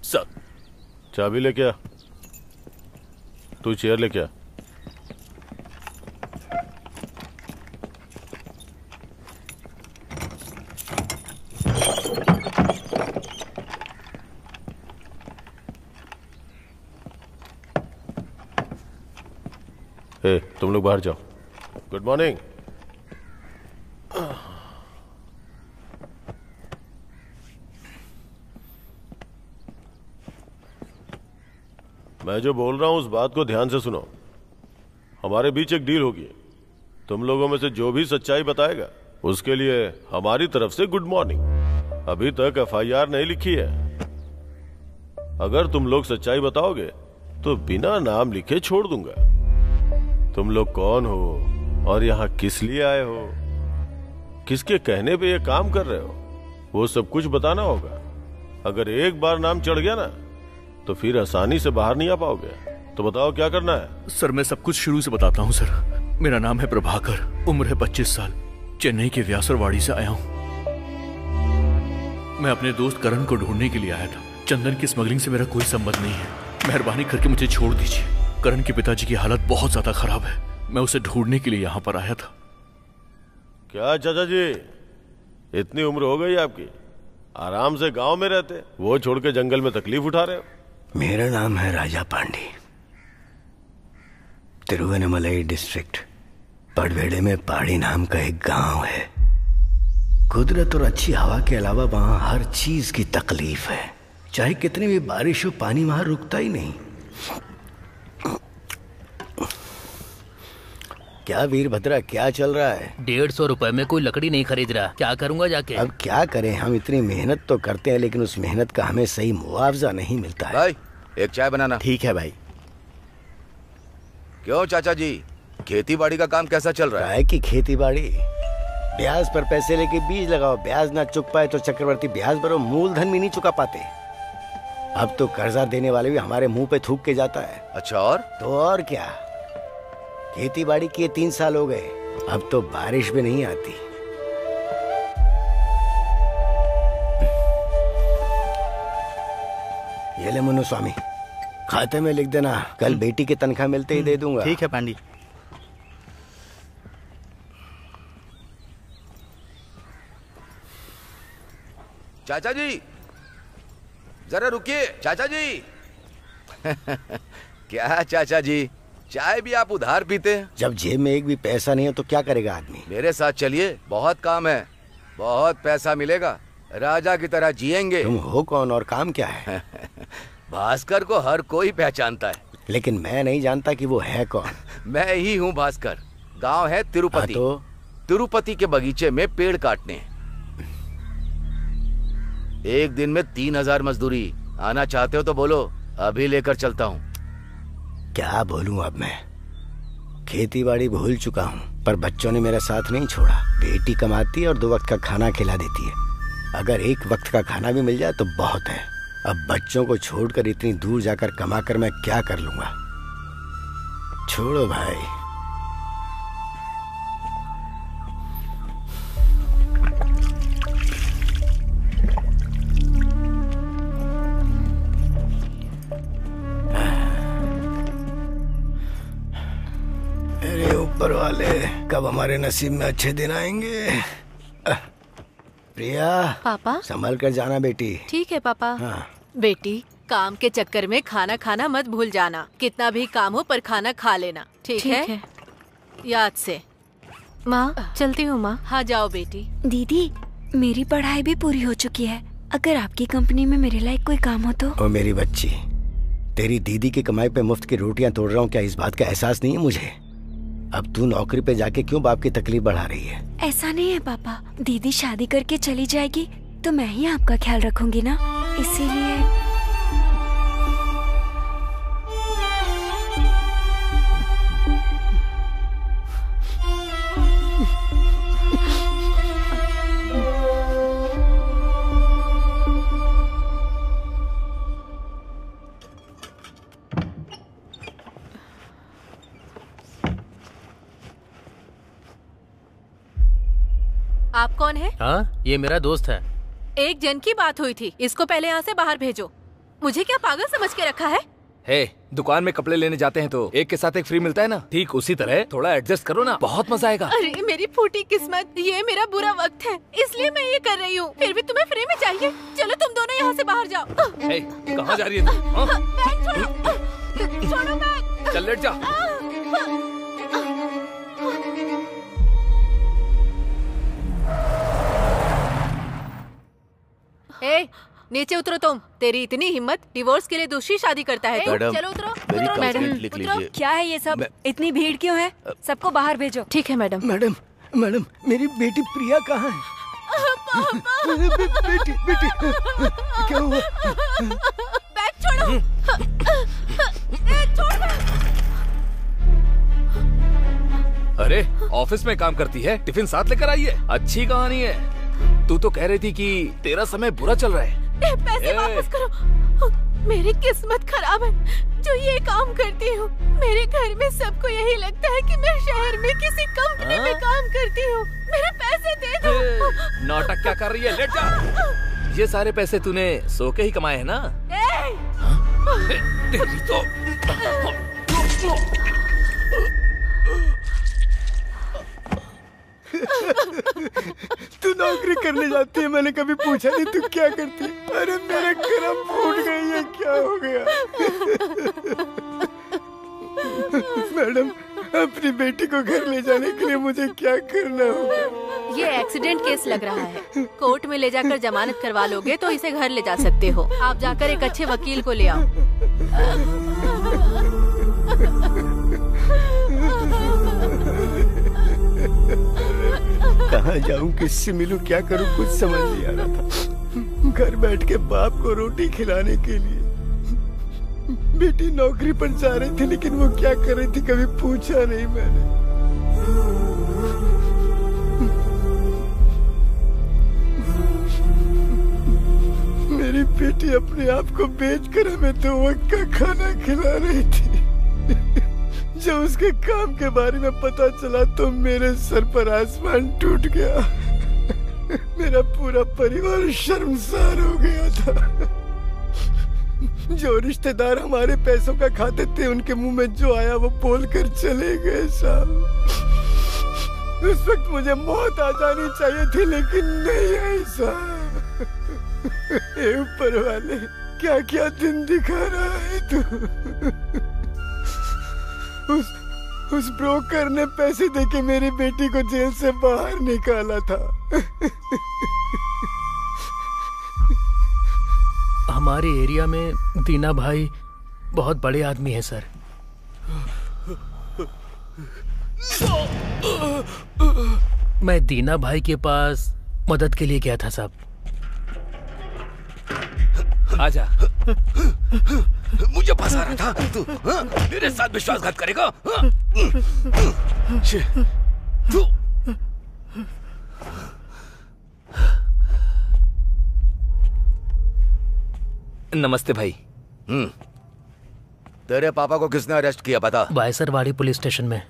Speaker 10: सर चाबी लेके आ। तू चेयर लेके आ। तुम लोग बाहर जाओ। Good morning. मैं जो बोल रहा हूं उस बात को ध्यान से सुनो। हमारे बीच एक डील होगी। तुम लोगों में से जो भी सच्चाई बताएगा उसके लिए हमारी तरफ से गुड मॉर्निंग। अभी तक एफआईआर नहीं लिखी है। अगर तुम लोग सच्चाई बताओगे तो बिना नाम लिखे छोड़ दूंगा। तुम लोग कौन हो और यहाँ किस लिए आए हो, किसके कहने पे ये काम कर रहे हो, वो सब कुछ बताना होगा। अगर एक बार नाम चढ़ गया ना तो फिर आसानी से बाहर नहीं आ पाओगे। तो बताओ क्या करना है।
Speaker 8: सर मैं सब कुछ शुरू से बताता हूँ सर। मेरा नाम है प्रभाकर, उम्र है 25 साल, चेन्नई के व्यासरवाड़ी से आया हूँ। मैं अपने दोस्त करण को ढूंढने के लिए आया था। चंदन की स्मगलिंग से मेरा कोई संबंध नहीं है। मेहरबानी करके मुझे छोड़ दीजिए। करण के पिताजी की हालत बहुत ज्यादा खराब है। मैं उसे ढूंढने के लिए यहाँ पर आया था।
Speaker 10: क्या चाचा जी, इतनी उम्र हो गई आपकी, आराम से गांव में रहते, वो छोड़ के जंगल में तकलीफ उठा रहे हो।
Speaker 3: मेरा नाम है राजा पांडे, तिरुवन्नमलई डिस्ट्रिक्ट पड़वेड़े में पहाड़ी नाम का एक गांव है। कुदरत और अच्छी हवा के अलावा वहां हर चीज की तकलीफ है। चाहे कितनी भी बारिश हो, पानी वहां रुकता ही नहीं। क्या वीरभद्रा, क्या चल रहा है?
Speaker 4: 150 रुपए में कोई लकड़ी नहीं खरीद रहा। क्या करूंगा जाके?
Speaker 3: अब क्या करें, हम इतनी मेहनत तो करते हैं लेकिन उस मेहनत का हमें सही मुआवजा नहीं मिलता है।
Speaker 9: भाई एक चाय बनाना।
Speaker 3: ठीक है भाई।
Speaker 9: क्यों चाचा जी, खेती बाड़ी का काम कैसा चल रहा है?
Speaker 3: की खेती बाड़ी, ब्याज पर पैसे लेके बीज लगाओ, ब्याज ना चुक पाए तो चक्रवर्ती ब्याज भरो, मूलधन भी नहीं चुका पाते। अब तो कर्जा देने वाले भी हमारे मुंह पे थूक के जाता है।
Speaker 9: अच्छा, और
Speaker 3: तो और क्या, खेती बाड़ी किए 3 साल हो गए, अब तो बारिश भी नहीं आती। ये ले मुन्नू स्वामी, खाते में लिख देना, कल बेटी की तनख्वाह मिलते ही दे दूंगा।
Speaker 5: ठीक है पांडी।
Speaker 9: चाचा जी जरा रुकिए। चाचा जी क्या चाचा जी, चाय भी आप उधार पीते हैं?
Speaker 3: जब जेब में एक भी पैसा नहीं है तो क्या करेगा आदमी?
Speaker 9: मेरे साथ चलिए, बहुत काम है, बहुत पैसा मिलेगा, राजा की तरह जिएंगे।
Speaker 3: तुम हो कौन और काम क्या है?
Speaker 9: भास्कर को हर कोई पहचानता है,
Speaker 3: लेकिन मैं नहीं जानता कि वो है कौन।
Speaker 9: मैं ही हूँ भास्कर। गांव है तिरुपति।
Speaker 3: तो
Speaker 9: तिरुपति के बगीचे में पेड़ काटने, एक दिन में 3000 मजदूरी। आना चाहते हो तो बोलो, अभी लेकर चलता हूँ।
Speaker 3: क्या बोलूं अब मैं, खेती बाड़ी भूल चुका हूँ, पर बच्चों ने मेरा साथ नहीं छोड़ा। बेटी कमाती है और 2 वक्त का खाना खिला देती है, अगर 1 वक्त का खाना भी मिल जाए तो बहुत है। अब बच्चों को छोड़कर इतनी दूर जाकर कमाकर मैं क्या कर लूंगा? छोड़ो भाई। अरे ऊपर वाले, कब हमारे नसीब में अच्छे दिन आएंगे? प्रिया,
Speaker 7: पापा
Speaker 3: संभल कर जाना बेटी।
Speaker 7: ठीक है पापा।
Speaker 3: हाँ।
Speaker 7: बेटी, काम के चक्कर में खाना खाना मत भूल जाना। कितना भी काम हो पर खाना खा लेना, ठीक है? याद से।
Speaker 12: माँ चलती हूँ माँ।
Speaker 7: हाँ जाओ बेटी।
Speaker 6: दीदी, मेरी पढ़ाई भी पूरी हो चुकी है, अगर आपकी कंपनी में मेरे लायक कोई काम हो तो।
Speaker 3: ओ मेरी बच्ची, तेरी दीदी की कमाई पे मुफ्त की रोटियां तोड़ रहा हूँ, क्या इस बात का एहसास नहीं है मुझे? अब तू नौकरी पे जाके क्यों बाप की तकलीफ बढ़ा रही है?
Speaker 6: ऐसा नहीं है पापा, दीदी शादी करके चली जाएगी तो मैं ही आपका ख्याल रखूंगी ना, इसीलिए।
Speaker 7: आप कौन है?
Speaker 4: हाँ, ये मेरा दोस्त है।
Speaker 7: एक जन की बात हुई थी, इसको पहले यहाँ से बाहर भेजो। मुझे क्या पागल समझ के रखा है?
Speaker 2: हे, दुकान में कपड़े लेने जाते हैं तो एक के साथ एक फ्री मिलता है ना, ठीक उसी तरह थोड़ा एडजस्ट करो ना, बहुत मजा आएगा।
Speaker 7: अरे मेरी फूटी किस्मत, ये मेरा बुरा वक्त है, इसलिए मैं ये कर रही हूँ। फिर भी तुम्हें फ्री में चाहिए? चलो तुम दोनों यहाँ से बाहर जाओ।
Speaker 2: हे, कहाँ जा रही है तू?
Speaker 7: बैग छोड़ो, छोड़ो बैग।
Speaker 2: चल लेट जा।
Speaker 7: ए, नीचे उतरो तुम। तेरी इतनी हिम्मत, डिवोर्स के लिए दूसरी शादी करता है?
Speaker 9: मैडम,
Speaker 7: चलो उतरो।
Speaker 9: मेरी
Speaker 7: उतरो
Speaker 9: कंप्लेंट लिख लीजिए।
Speaker 6: क्या है ये सब? इतनी भीड़ क्यों है? सबको बाहर भेजो।
Speaker 12: ठीक है मैडम।
Speaker 3: मैडम, मैडम, मेरी बेटी प्रिया कहाँ है? बेटी, बेटी, क्या हुआ?
Speaker 7: बैग छोड़ो। छोड़ बैग।
Speaker 2: अरे ऑफिस में काम करती है, टिफिन साथ लेकर आई है। अच्छी कहानी है। तू तो कह रही थी कि तेरा समय बुरा चल रहा है।
Speaker 7: पैसे वापस करो। मेरी किस्मत खराब है जो ये काम करती हूँ। मेरे घर में सबको यही लगता है कि मैं शहर में किसी कंपनी में काम करती हूँ। मेरे पैसे दे दो।
Speaker 2: नाटक क्या कर रही है? लेट जा। ये सारे पैसे तूने सो के ही कमाए हैं ना? तेरी तो
Speaker 3: तू नौकरी करने जाती है, मैंने कभी पूछा नहीं तू क्या करती है? अरे मेरे करम फूट गई है, क्या हो गया? मैडम, अपनी बेटी को घर ले जाने के लिए मुझे क्या करना होगा?
Speaker 7: ये एक्सीडेंट केस लग रहा है, कोर्ट में ले जाकर जमानत करवा लोगे तो इसे घर ले जा सकते हो। आप जाकर एक अच्छे वकील को ले आओ।
Speaker 3: कहाँ जाऊँ, किससे मिलूं, क्या करूँ, कुछ समझ नहीं आ रहा था। घर बैठ के बाप को रोटी खिलाने के लिए बेटी नौकरी पर जा रही थी, लेकिन वो क्या कर रही थी कभी पूछा नहीं मैंने। मेरी बेटी अपने आप को बेचकर हमें 2 वक्त का खाना खिला रही थी। जब उसके काम के बारे में पता चला तो मेरे सर पर आसमान टूट गया। मेरा पूरा परिवार शर्मसार हो गया था। जो रिश्तेदार हमारे पैसों का खाते थे उनके मुंह में जो आया वो बोलकर चले गए साहब। उस वक्त मुझे मौत आ जानी चाहिए थी लेकिन नहीं आई साहब। हे ऊपर वाले, क्या क्या दिन दिखा रहा है तू। उस ब्रोकर ने पैसे देके मेरी बेटी को जेल से बाहर निकाला था।
Speaker 4: हमारे एरिया में दीना भाई बहुत बड़े आदमी है सर। मैं दीना भाई के पास मदद के लिए गया था साहब।
Speaker 9: आजा। मुझे फंसा रहा था तू, हाँ? मेरे साथ विश्वासघात करेगा? हाँ? तू
Speaker 2: नमस्ते भाई।
Speaker 9: तेरे पापा को किसने अरेस्ट किया पता?
Speaker 4: बायसरवाड़ी पुलिस स्टेशन में।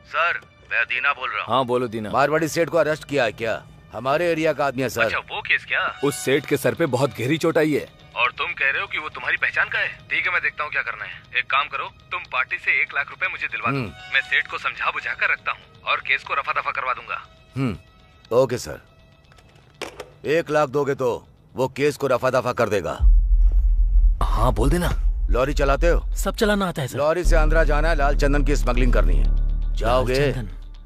Speaker 9: सर, मैं दीना बोल रहा हूँ।
Speaker 2: हाँ बोलो दीना।
Speaker 9: मारवाड़ी सेठ को अरेस्ट किया है क्या? हमारे एरिया का आदमी है सर।
Speaker 2: अच्छा वो केस क्या? उस सेठ के सर पे बहुत गहरी चोट आई है।
Speaker 11: और तुम कह रहे हो कि वो तुम्हारी पहचान का है? ठीक है, मैं देखता हूँ क्या करना है। एक काम करो, तुम पार्टी से 1 लाख रुपए मुझे दिलवा दो। मैं सेठ को समझा बुझा कर रखता हूँ और केस को रफा दफा करवा दूंगा।
Speaker 9: Okay sir. 1 लाख दोगे तो वो केस को रफा दफा कर देगा।
Speaker 2: हाँ बोल देना।
Speaker 9: लॉरी चलाते हो?
Speaker 4: सब चलाना आता है सर।
Speaker 9: लॉरी से आंध्रा जाना है, लाल चंदन की स्मगलिंग करनी है। जाओगे?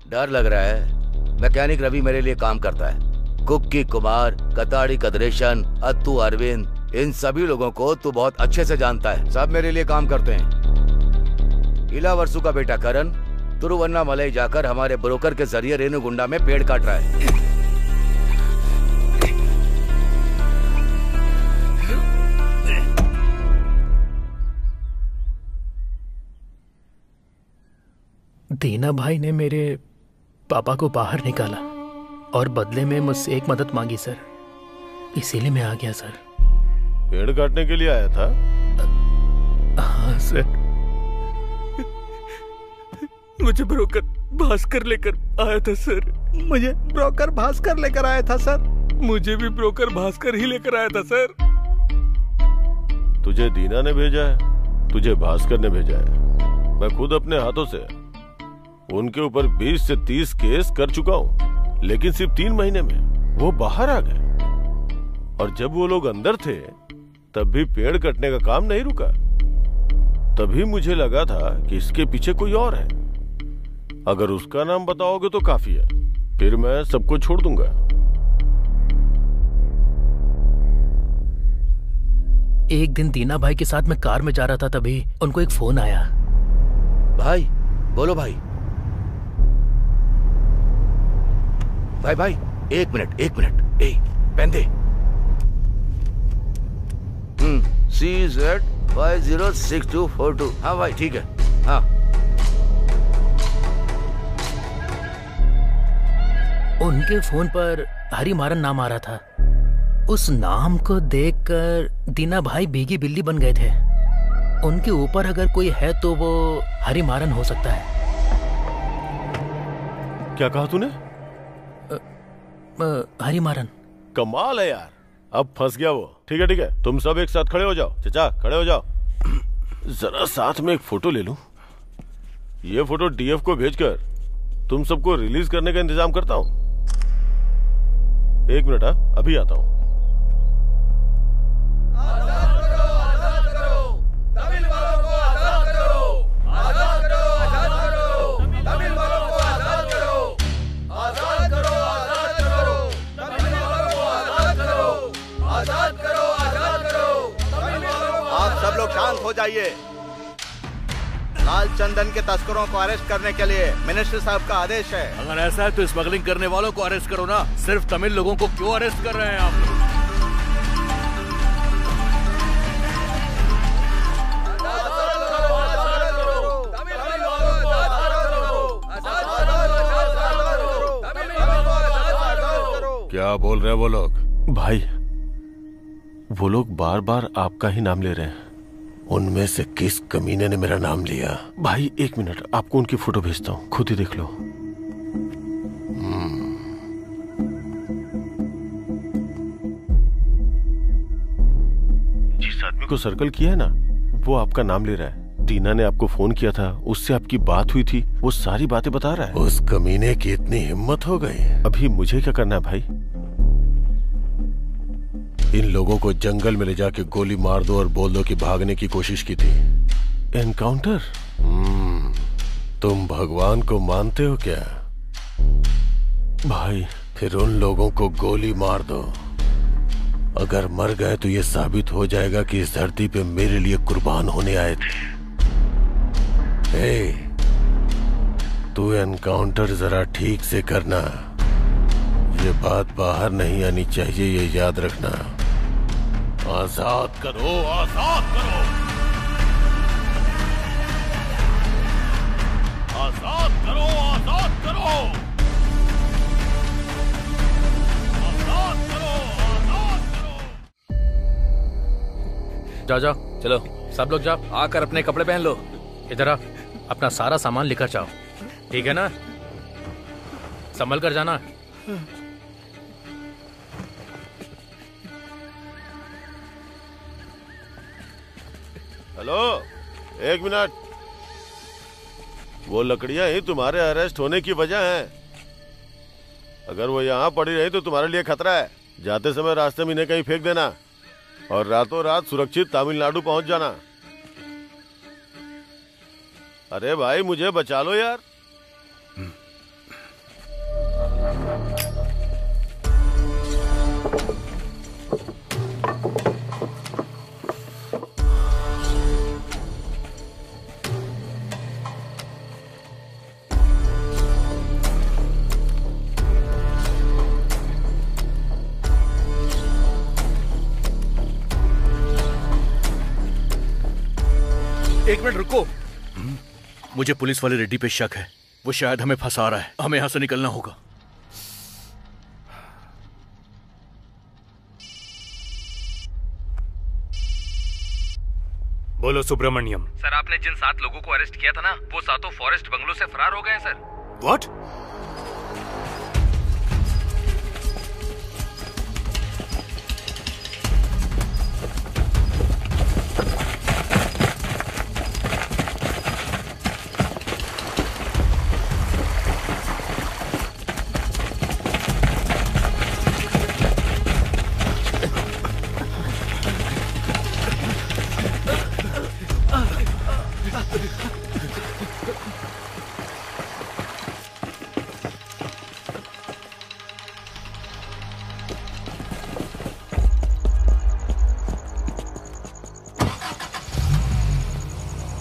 Speaker 9: डर लग रहा है। मैकेनिक रवि मेरे लिए काम करता है। कुक्की कुमार, कताड़ी कदरेशन, अत्तू अरविंद, इन सभी लोगों को तू बहुत अच्छे से जानता है। सब मेरे लिए काम करते हैं। इलावर्सु का बेटा करण तिरुवन्नामलई जाकर हमारे ब्रोकर के जरिए रेणुगुंडा में पेड़ काट रहा है।
Speaker 4: दीना भाई ने मेरे पापा को बाहर निकाला और बदले में मुझसे एक मदद मांगी सर, इसीलिए मैं आ गया सर।
Speaker 10: पेड़ काटने के लिए आया था?
Speaker 4: हाँ सर।
Speaker 1: मुझे ब्रोकर भास्कर लेकर आया था सर।
Speaker 3: मुझे ब्रोकर भास्कर लेकर आया था सर।
Speaker 1: मुझे भी ब्रोकर भास्कर ही लेकर आया था सर।
Speaker 10: तुझे दीना ने भेजा है, तुझे भास्कर ने भेजा है। मैं खुद अपने हाथों से उनके ऊपर 20 से 30 केस कर चुका हूँ, लेकिन सिर्फ 3 महीने में वो बाहर आ गए। और जब वो लोग अंदर थे तब भी पेड़ कटने का काम नहीं रुका। तभी मुझे लगा था कि इसके पीछे कोई और है। अगर उसका नाम बताओगे तो काफी है, फिर मैं सबको छोड़ दूंगा।
Speaker 4: एक दिन दीना भाई के साथ मैं कार में जा रहा था, तभी उनको एक फोन आया।
Speaker 9: भाई बोलो भाई। भाई 1 मिनट। ए पेन दे। CZ506242। हाँ भाई ठीक है। हाँ
Speaker 4: उनके फोन पर हरिमारन नाम आ रहा था। उस नाम को देखकर दीना भाई भीगी बिल्ली बन गए थे। उनके ऊपर अगर कोई है तो वो हरिमारन हो सकता है।
Speaker 10: क्या कहा तूने?
Speaker 4: हरिमारन।
Speaker 10: कमाल है यार, अब फंस गया वो। ठीक है, तुम सब एक साथ खड़े हो जाओ। चचा खड़े हो जाओ। जरा साथ में एक फोटो ले लूं। ये फोटो डीएफ को भेजकर तुम सबको रिलीज करने का इंतजाम करता हूं। 1 मिनट, हाँ अभी आता हूं।
Speaker 5: शांत हो जाइए। लाल चंदन के तस्करों को अरेस्ट करने के लिए मिनिस्टर साहब का आदेश है।
Speaker 11: अगर ऐसा है तो स्मगलिंग करने वालों को अरेस्ट करो ना। सिर्फ तमिल लोगों को क्यों अरेस्ट कर रहे हैं आप?
Speaker 10: क्या बोल रहे हैं वो लोग? भाई वो लोग बार बार आपका ही नाम ले रहे हैं।
Speaker 3: उनमें से किस कमीने ने मेरा नाम लिया?
Speaker 10: भाई 1 मिनट, आपको उनकी फोटो भेजता हूँ, खुद ही देख लो। जिस आदमी को सर्कल किया है ना, वो आपका नाम ले रहा है। दीना ने आपको फोन किया था, उससे आपकी बात हुई थी, वो सारी बातें बता रहा है।
Speaker 3: उस कमीने की इतनी हिम्मत हो गई?
Speaker 10: अभी मुझे क्या करना है भाई?
Speaker 3: इन लोगों को जंगल में ले जाके गोली मार दो और बोल दो कि भागने की कोशिश की थी।
Speaker 10: एनकाउंटर?
Speaker 3: तुम भगवान को मानते हो क्या?
Speaker 10: भाई
Speaker 3: फिर उन लोगों को गोली मार दो। अगर मर गए तो ये साबित हो जाएगा कि इस धरती पे मेरे लिए कुर्बान होने आए थे। तू एनकाउंटर जरा ठीक से करना। ये बात बाहर नहीं आनी चाहिए, ये याद रखना। आजाद करो, आजाद करो, आजाद करो, आजाद करो, आजाद करो, आजाद करो।
Speaker 4: जाओ जाओ,
Speaker 2: चलो
Speaker 4: सब लोग जाओ।
Speaker 2: आकर अपने कपड़े पहन लो।
Speaker 4: इधर आ, अपना सारा सामान लेकर जाओ, ठीक है ना? संभल कर जाना।
Speaker 10: Hello, 1 minute. वो लकड़ियां ही तुम्हारे अरेस्ट होने की वजह हैं। अगर वो यहाँ पड़ी रही तो तुम्हारे लिए खतरा है। जाते समय रास्ते में इन्हें कहीं फेंक देना और रातों रात सुरक्षित तमिलनाडु पहुंच जाना। अरे भाई, मुझे बचा लो यार।
Speaker 8: एक मिनट रुको। मुझे पुलिस वाले रेड्डी पे शक है। वो शायद हमें फंसा रहा है। हमें यहां से निकलना होगा।
Speaker 13: बोलो सुब्रमण्यम।
Speaker 11: सर, आपने जिन 7 लोगों को अरेस्ट किया था ना, वो 7 फॉरेस्ट बंगलो से फरार हो गए हैं सर।
Speaker 13: व्हाट?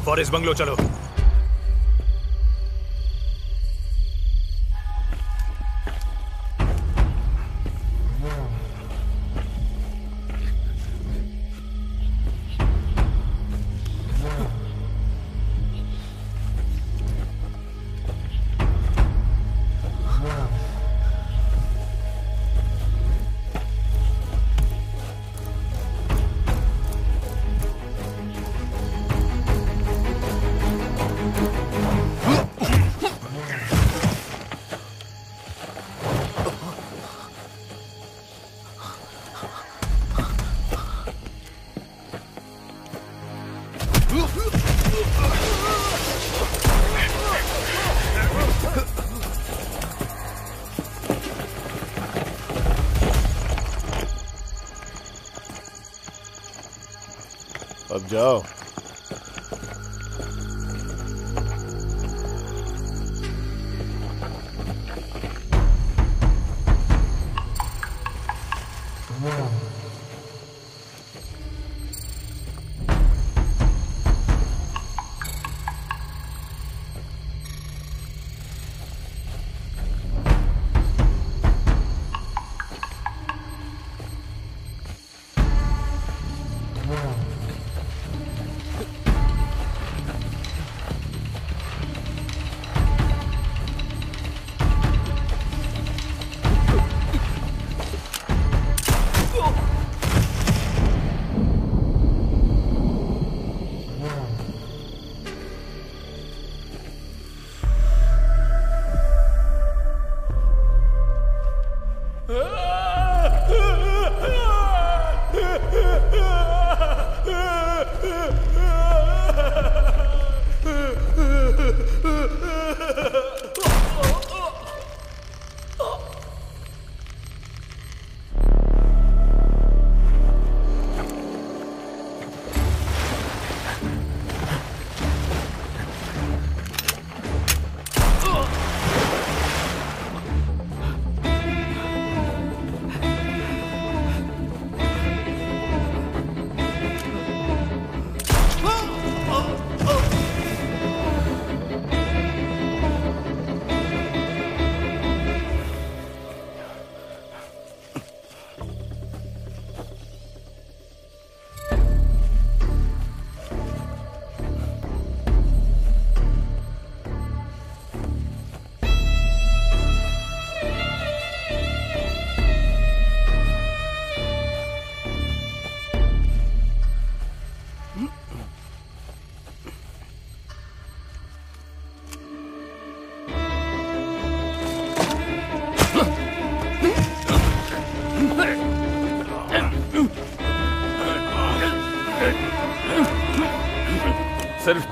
Speaker 13: फॉरेस्ट बंगलो चलो।
Speaker 10: अब जाओ।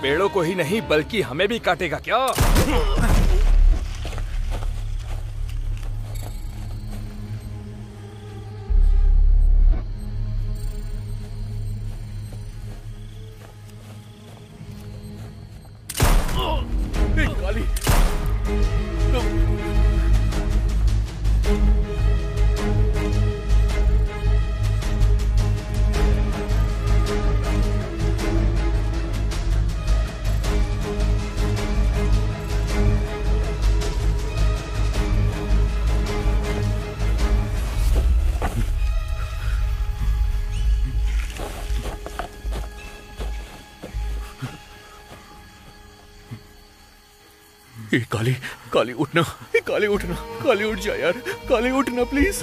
Speaker 2: पेड़ों को ही नहीं बल्कि हमें भी काटेगा क्या?
Speaker 8: काली काली काली उठना, काली उठना, काली उठ जा यार, काली उठना प्लीज,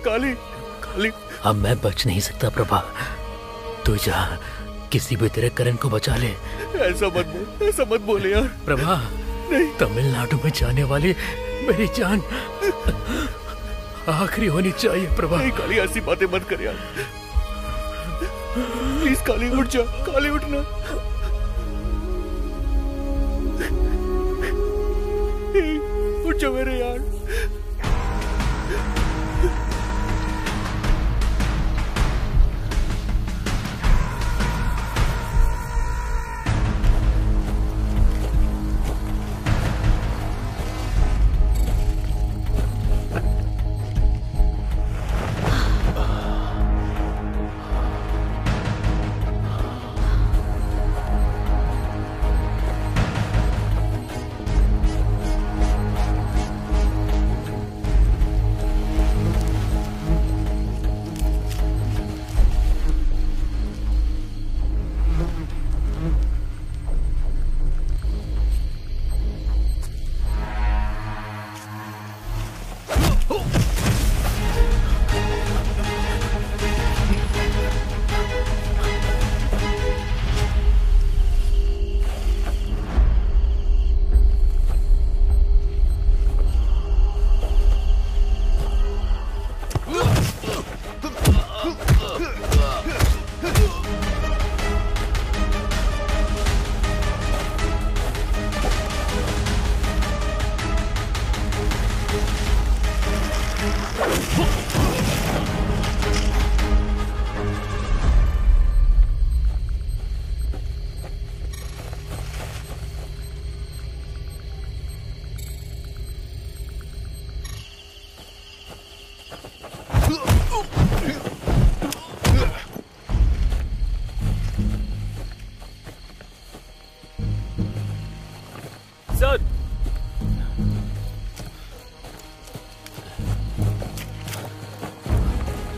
Speaker 8: काली काली।
Speaker 4: अब मैं बच नहीं सकता प्रभा, तू जा, किसी भी तरह करण को बचा ले।
Speaker 8: ऐसा मत बोल, ऐसा मत बोले यार।
Speaker 4: प्रभा नहीं, तमिलनाडु में जाने वाली मेरी जान आखिरी होनी चाहिए प्रभा।
Speaker 8: नहीं काली, ऐसी बातें मत कर यार, प्लीज काली उठ जा, काली उठना। उठ जा मेरे यार।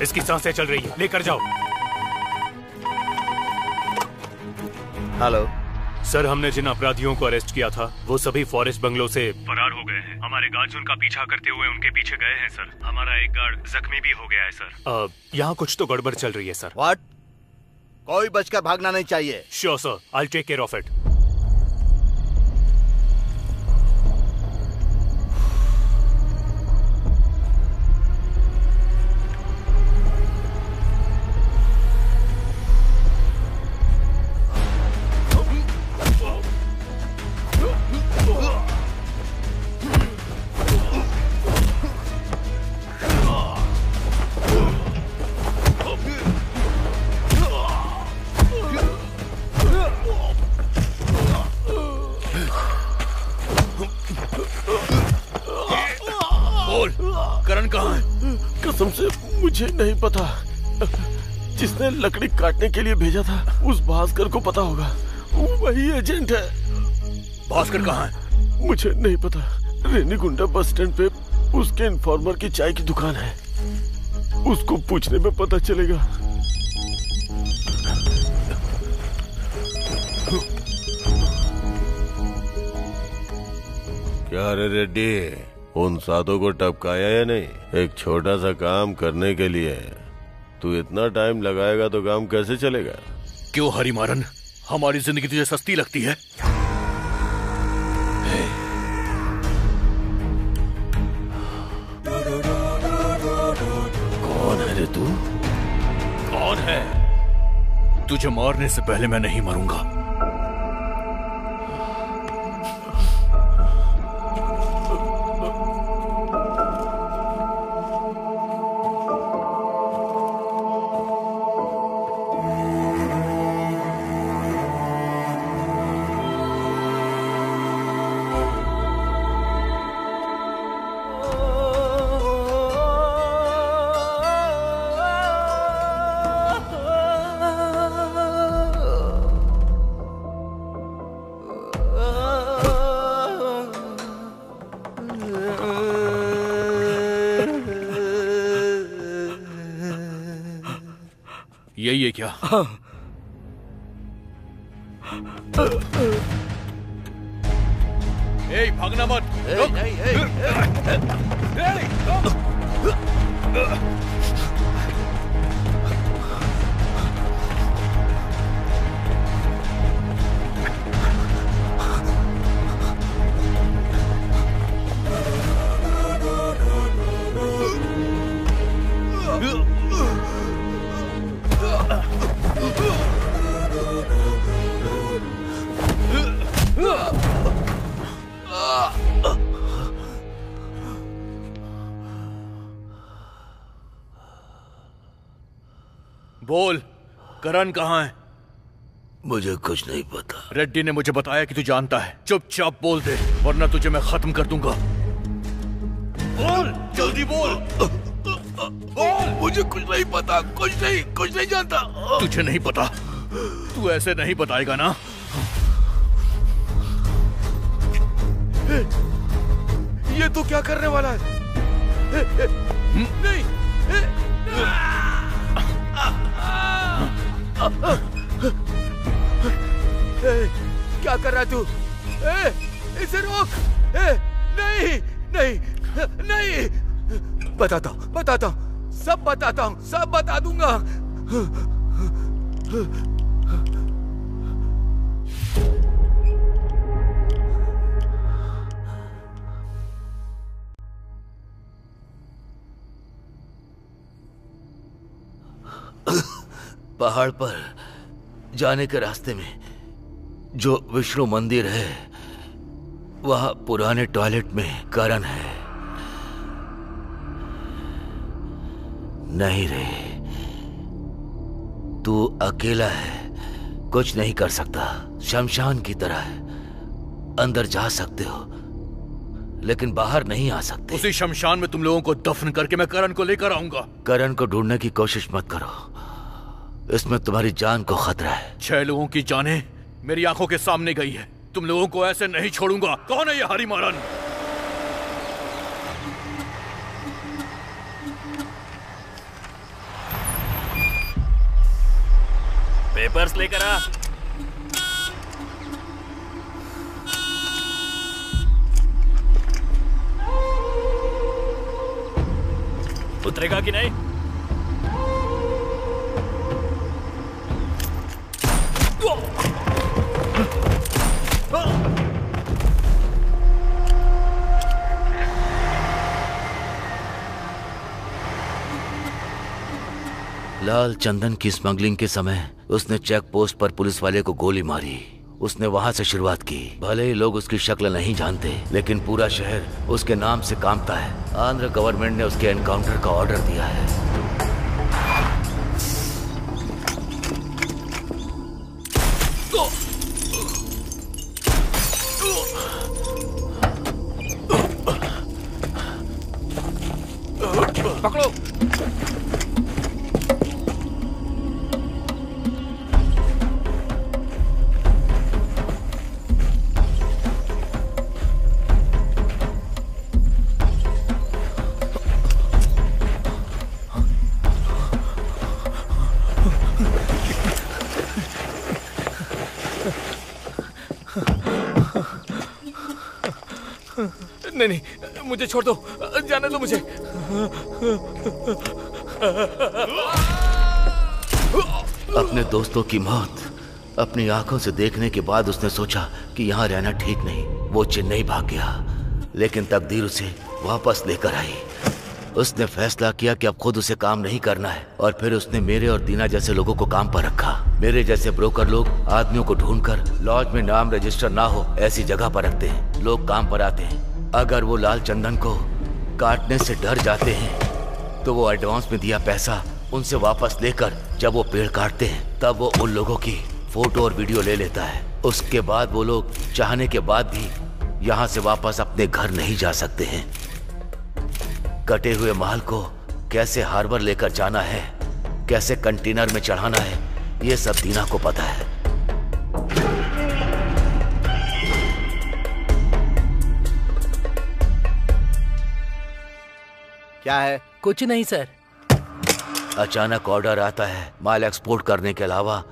Speaker 13: इसकी सांसें चल रही है, लेकर जाओ।
Speaker 5: हेलो
Speaker 13: सर, हमने जिन अपराधियों को अरेस्ट किया था वो सभी फॉरेस्ट बंगलो से फरार हो गए हैं। हमारे गार्ड्स उनका पीछा करते हुए उनके पीछे गए हैं सर। हमारा एक गार्ड जख्मी भी हो गया है सर। यहाँ कुछ तो गड़बड़ चल रही है सर।
Speaker 5: व्हाट? कोई बचकर भागना नहीं चाहिए।
Speaker 13: Sure sir, I will take care of it.
Speaker 10: कसम से मुझे नहीं पता। जिसने लकड़ी काटने के लिए भेजा था उस भास्कर को पता होगा, वही एजेंट है।
Speaker 8: भास्कर कहाँ है?
Speaker 10: मुझे नहीं पता। रेनीगुंडा बस स्टैंड पे उसके इन्फॉर्मर की चाय की दुकान है, उसको पूछने में पता चलेगा। क्या रे रेड्डी, उन साधों को टपकाया या नहीं? एक छोटा सा काम करने के लिए तू इतना टाइम लगाएगा तो काम कैसे चलेगा?
Speaker 8: क्यों हरिमारन, हमारी जिंदगी तुझे सस्ती लगती है?
Speaker 10: कौन है रे तू?
Speaker 8: कौन है? तुझे मारने से पहले मैं नहीं मरूंगा। क्या? ए, भागना मत। बोल, करण कहाँ है?
Speaker 9: मुझे कुछ नहीं पता।
Speaker 8: रेड्डी ने मुझे बताया कि तू जानता है। चुपचाप बोल दे, वरना तुझे मैं खत्म कर दूंगा। बोल, जल्दी बोल।
Speaker 9: बोल, मुझे कुछ नहीं पता, कुछ नहीं जानता।
Speaker 8: तुझे नहीं पता? तू ऐसे नहीं बताएगा ना?
Speaker 9: ये तू क्या करने वाला है? नहीं, क्या कर रहा है तू? इसे रोक! नहीं! बताता हूँ, सब बता दूंगा। पहाड़ पर जाने के रास्ते में जो विष्णु मंदिर है, वहां पुराने टॉयलेट में करण है। नहीं रे, तू अकेला है, कुछ नहीं कर सकता। शमशान की तरह है, अंदर जा सकते हो लेकिन बाहर नहीं आ सकते।
Speaker 8: उसी शमशान में तुम लोगों को दफन करके मैं करण को लेकर आऊंगा।
Speaker 9: करण को ढूंढने की कोशिश मत करो, इसमें तुम्हारी जान को खतरा है।
Speaker 8: 6 लोगों की जानें मेरी आंखों के सामने गई है। तुम लोगों को ऐसे नहीं छोड़ूंगा। कौन है ये हरिमारन?
Speaker 1: पेपर्स लेकर आ। उतरेगा कि नहीं?
Speaker 9: लाल चंदन की स्मगलिंग के समय उसने चेक पोस्ट पर पुलिस वाले को गोली मारी। उसने वहां से शुरुआत की। भले ही लोग उसकी शक्ल नहीं जानते, लेकिन पूरा शहर उसके नाम से कांपता है। आंध्र गवर्नमेंट ने उसके एनकाउंटर का ऑर्डर दिया है।
Speaker 2: पकड़ो। नहीं, मुझे छोड़ दो, जाने दो मुझे।
Speaker 9: अपने दोस्तों की मौत अपनी आंखों से देखने के बाद उसने सोचा कि यहाँ रहना ठीक नहीं। वो चेन्नई भाग गया, लेकिन तकदीर उसे वापस लेकर आई। उसने फैसला किया कि अब खुद उसे काम नहीं करना है, और फिर उसने मेरे और दीना जैसे लोगों को काम पर रखा। मेरे जैसे ब्रोकर लोग आदमियों को ढूंढकर लॉज में नाम रजिस्टर ना हो ऐसी जगह पर रखते हैं। लोग काम पर आते हैं। अगर वो लाल चंदन को काटने से डर जाते हैं तो वो एडवांस में दिया पैसा उनसे वापस लेकर जब वो पेड़ काटते हैं तब वो उन लोगों की फोटो और वीडियो ले लेता है। उसके बाद वो लोग चाहने के बाद भी यहाँ से वापस अपने घर नहीं जा सकते हैं। कटे हुए माल को कैसे हार्बर लेकर जाना है, कैसे कंटेनर में चढ़ाना है, ये सब दीना को पता है।
Speaker 5: क्या है?
Speaker 4: कुछ नहीं सर।
Speaker 9: अचानक ऑर्डर आता है माल एक्सपोर्ट करने के अलावा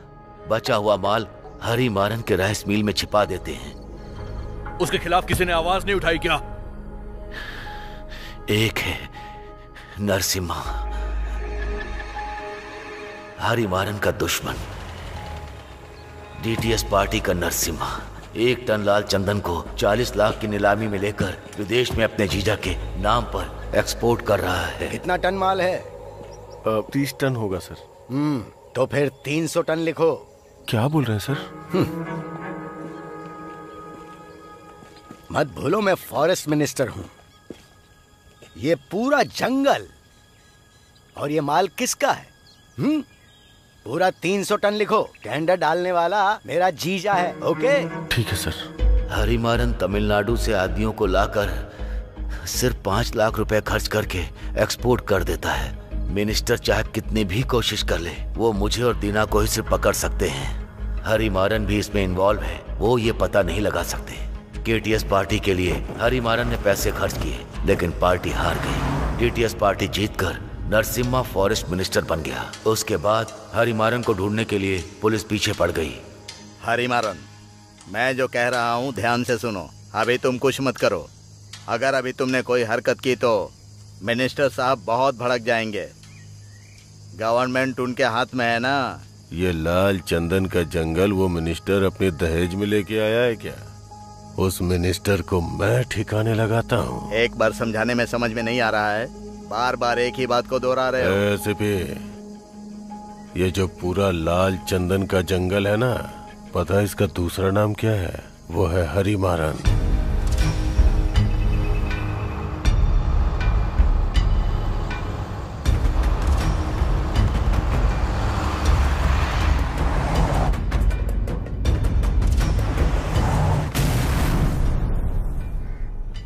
Speaker 9: बचा हुआ माल हरी मारन के राइस मिल में छिपा देते हैं।
Speaker 8: उसके खिलाफ किसी ने आवाज नहीं उठाई क्या?
Speaker 9: एक है नरसिम्हा, हरी मारन का दुश्मन, डीटीएस पार्टी का नरसिम्हा 1 टन लाल चंदन को 40 लाख की नीलामी में लेकर विदेश में अपने जीजा के नाम पर एक्सपोर्ट कर रहा है।
Speaker 3: कितना टन माल है?
Speaker 10: 30 टन होगा सर।
Speaker 3: तो फिर 300 टन लिखो।
Speaker 10: क्या बोल रहे हैं सर?
Speaker 3: मत भूलो मैं फॉरेस्ट मिनिस्टर हूं। ये पूरा जंगल और ये माल किसका है? पूरा 300 टन लिखो। टेंडर डालने वाला मेरा जीजा है। ओके
Speaker 10: ठीक है सर।
Speaker 9: हरिमारन तमिलनाडु से आदमियों को लाकर सिर्फ 5 लाख रुपए खर्च करके एक्सपोर्ट कर देता है। मिनिस्टर चाहे कितनी भी कोशिश कर ले, वो मुझे और दीना को ही सिर्फ पकड़ सकते हैं। हरिमारन भी इसमें इन्वॉल्व है। वो ये पता नहीं लगा सकते। केटीएस पार्टी के लिए हरिमारन ने पैसे खर्च किए, लेकिन पार्टी हार गई। डीटीएस पार्टी जीतकर नरसिम्हा फॉरेस्ट मिनिस्टर बन गया। उसके बाद हरिमारन को ढूंढने के लिए पुलिस पीछे पड़ गई।
Speaker 5: हरिमारन, मैं जो कह रहा हूँ ध्यान से सुनो। अभी तुम कुछ मत करो। अगर अभी तुमने कोई हरकत की तो मिनिस्टर साहब बहुत भड़क जाएंगे। गवर्नमेंट उनके हाथ में है ना।
Speaker 10: ये लाल चंदन का जंगल वो मिनिस्टर अपने दहेज में लेके आया है क्या? उस मिनिस्टर को मैं ठिकाने लगाता हूँ।
Speaker 5: एक बार समझाने में समझ में नहीं आ रहा है, बार बार एक ही बात को दोहरा रहे हो।
Speaker 10: ऐसे भी ये जो पूरा लाल चंदन का जंगल है ना, पता है इसका दूसरा नाम क्या है? वो है हरिमारन।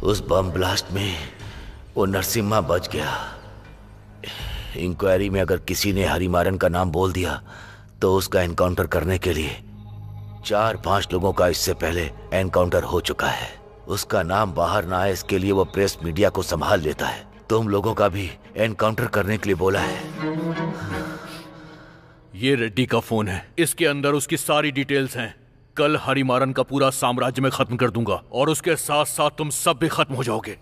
Speaker 9: उस बम ब्लास्ट में वो नरसिम्हा बच गया। इंक्वायरी में अगर किसी ने हरिमारन का नाम बोल दिया तो उसका एनकाउंटर करने के लिए 4-5 लोगों का इससे पहले एनकाउंटर हो चुका है। उसका नाम बाहर ना आए इसके लिए वो प्रेस मीडिया को संभाल लेता है। तुम लोगों का भी एनकाउंटर करने के लिए बोला है।
Speaker 8: ये रेड्डी का फोन है, इसके अंदर उसकी सारी डिटेल्स हैं। कल हरिमारन का पूरा साम्राज्य में खत्म कर दूंगा और उसके साथ साथ तुम सब भी खत्म हो जाओगे।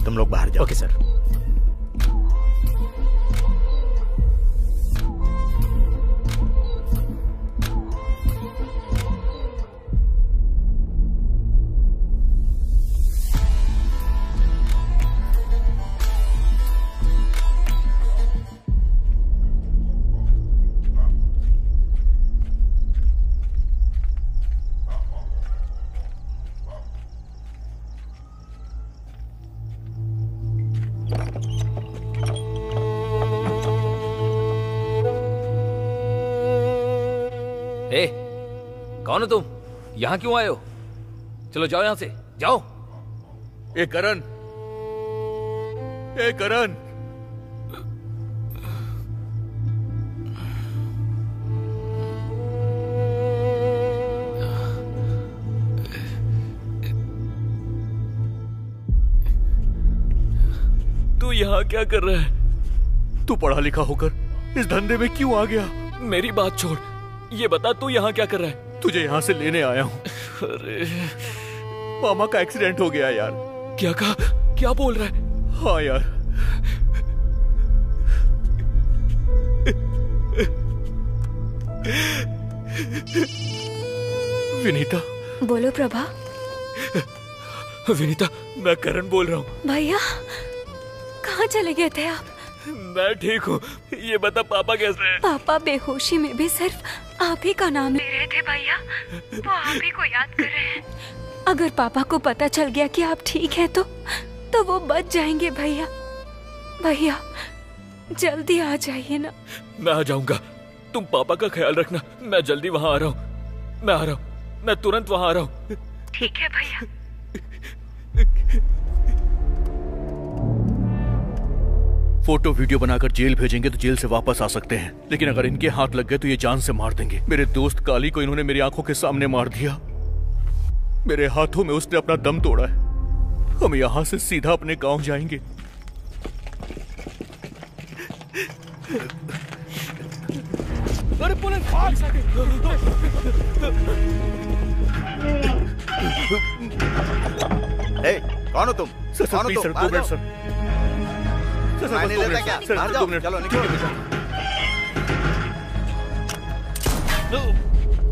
Speaker 5: तुम लोग बाहर जाओ।
Speaker 4: Okay sir.
Speaker 2: कौन हो तुम? यहाँ क्यों आए हो? चलो जाओ यहाँ से, जाओ।
Speaker 8: ए करण, ए करण,
Speaker 1: तू यहाँ क्या कर रहा है?
Speaker 8: तू पढ़ा लिखा होकर इस धंधे में क्यों आ गया?
Speaker 1: मेरी बात छोड़, ये बता तू यहाँ क्या कर रहा है?
Speaker 8: तुझे यहाँ से लेने आया हूँ।
Speaker 1: अरे
Speaker 8: मामा का एक्सीडेंट हो गया यार।
Speaker 1: क्या कहा? क्या बोल रहा है?
Speaker 8: हाँ यार, विनीता।
Speaker 6: बोलो प्रभा।
Speaker 1: विनीता, मैं करण बोल रहा हूँ।
Speaker 6: भैया कहाँ चले गए थे आप?
Speaker 1: मैं ठीक हूँ, ये बता पापा कैसे हैं?
Speaker 6: पापा बेहोशी में भी सिर्फ आप ही का नाम ले रहे थे भैया। वो आप ही को याद कर रहे हैं। अगर पापा को पता चल गया कि आप ठीक हैं तो वो बच जाएंगे भैया। भैया जल्दी आ जाइए ना।
Speaker 1: मैं आ जाऊंगा, तुम पापा का ख्याल रखना। मैं जल्दी वहाँ आ रहा हूँ। मैं आ रहा हूँ, मैं तुरंत वहाँ आ रहा हूँ।
Speaker 6: ठीक है भैया।
Speaker 8: फोटो वीडियो बनाकर जेल भेजेंगे तो जेल से वापस आ सकते हैं, लेकिन अगर इनके हाथ लग गए तो ये जान से मार देंगे। मेरे दोस्त काली को इन्होंने मेरी आंखों के सामने मार दिया। मेरे हाथों में उसने अपना दम तोड़ा है। हम यहां से सीधा अपने गांव जाएंगे।
Speaker 2: अरे पुलिस भाग सके।
Speaker 5: कौन हो तुम?
Speaker 8: Sir please sir, 2 minute sir.
Speaker 5: मैं नहीं लेता क्या? बाहर जाओ, चलो निकलो।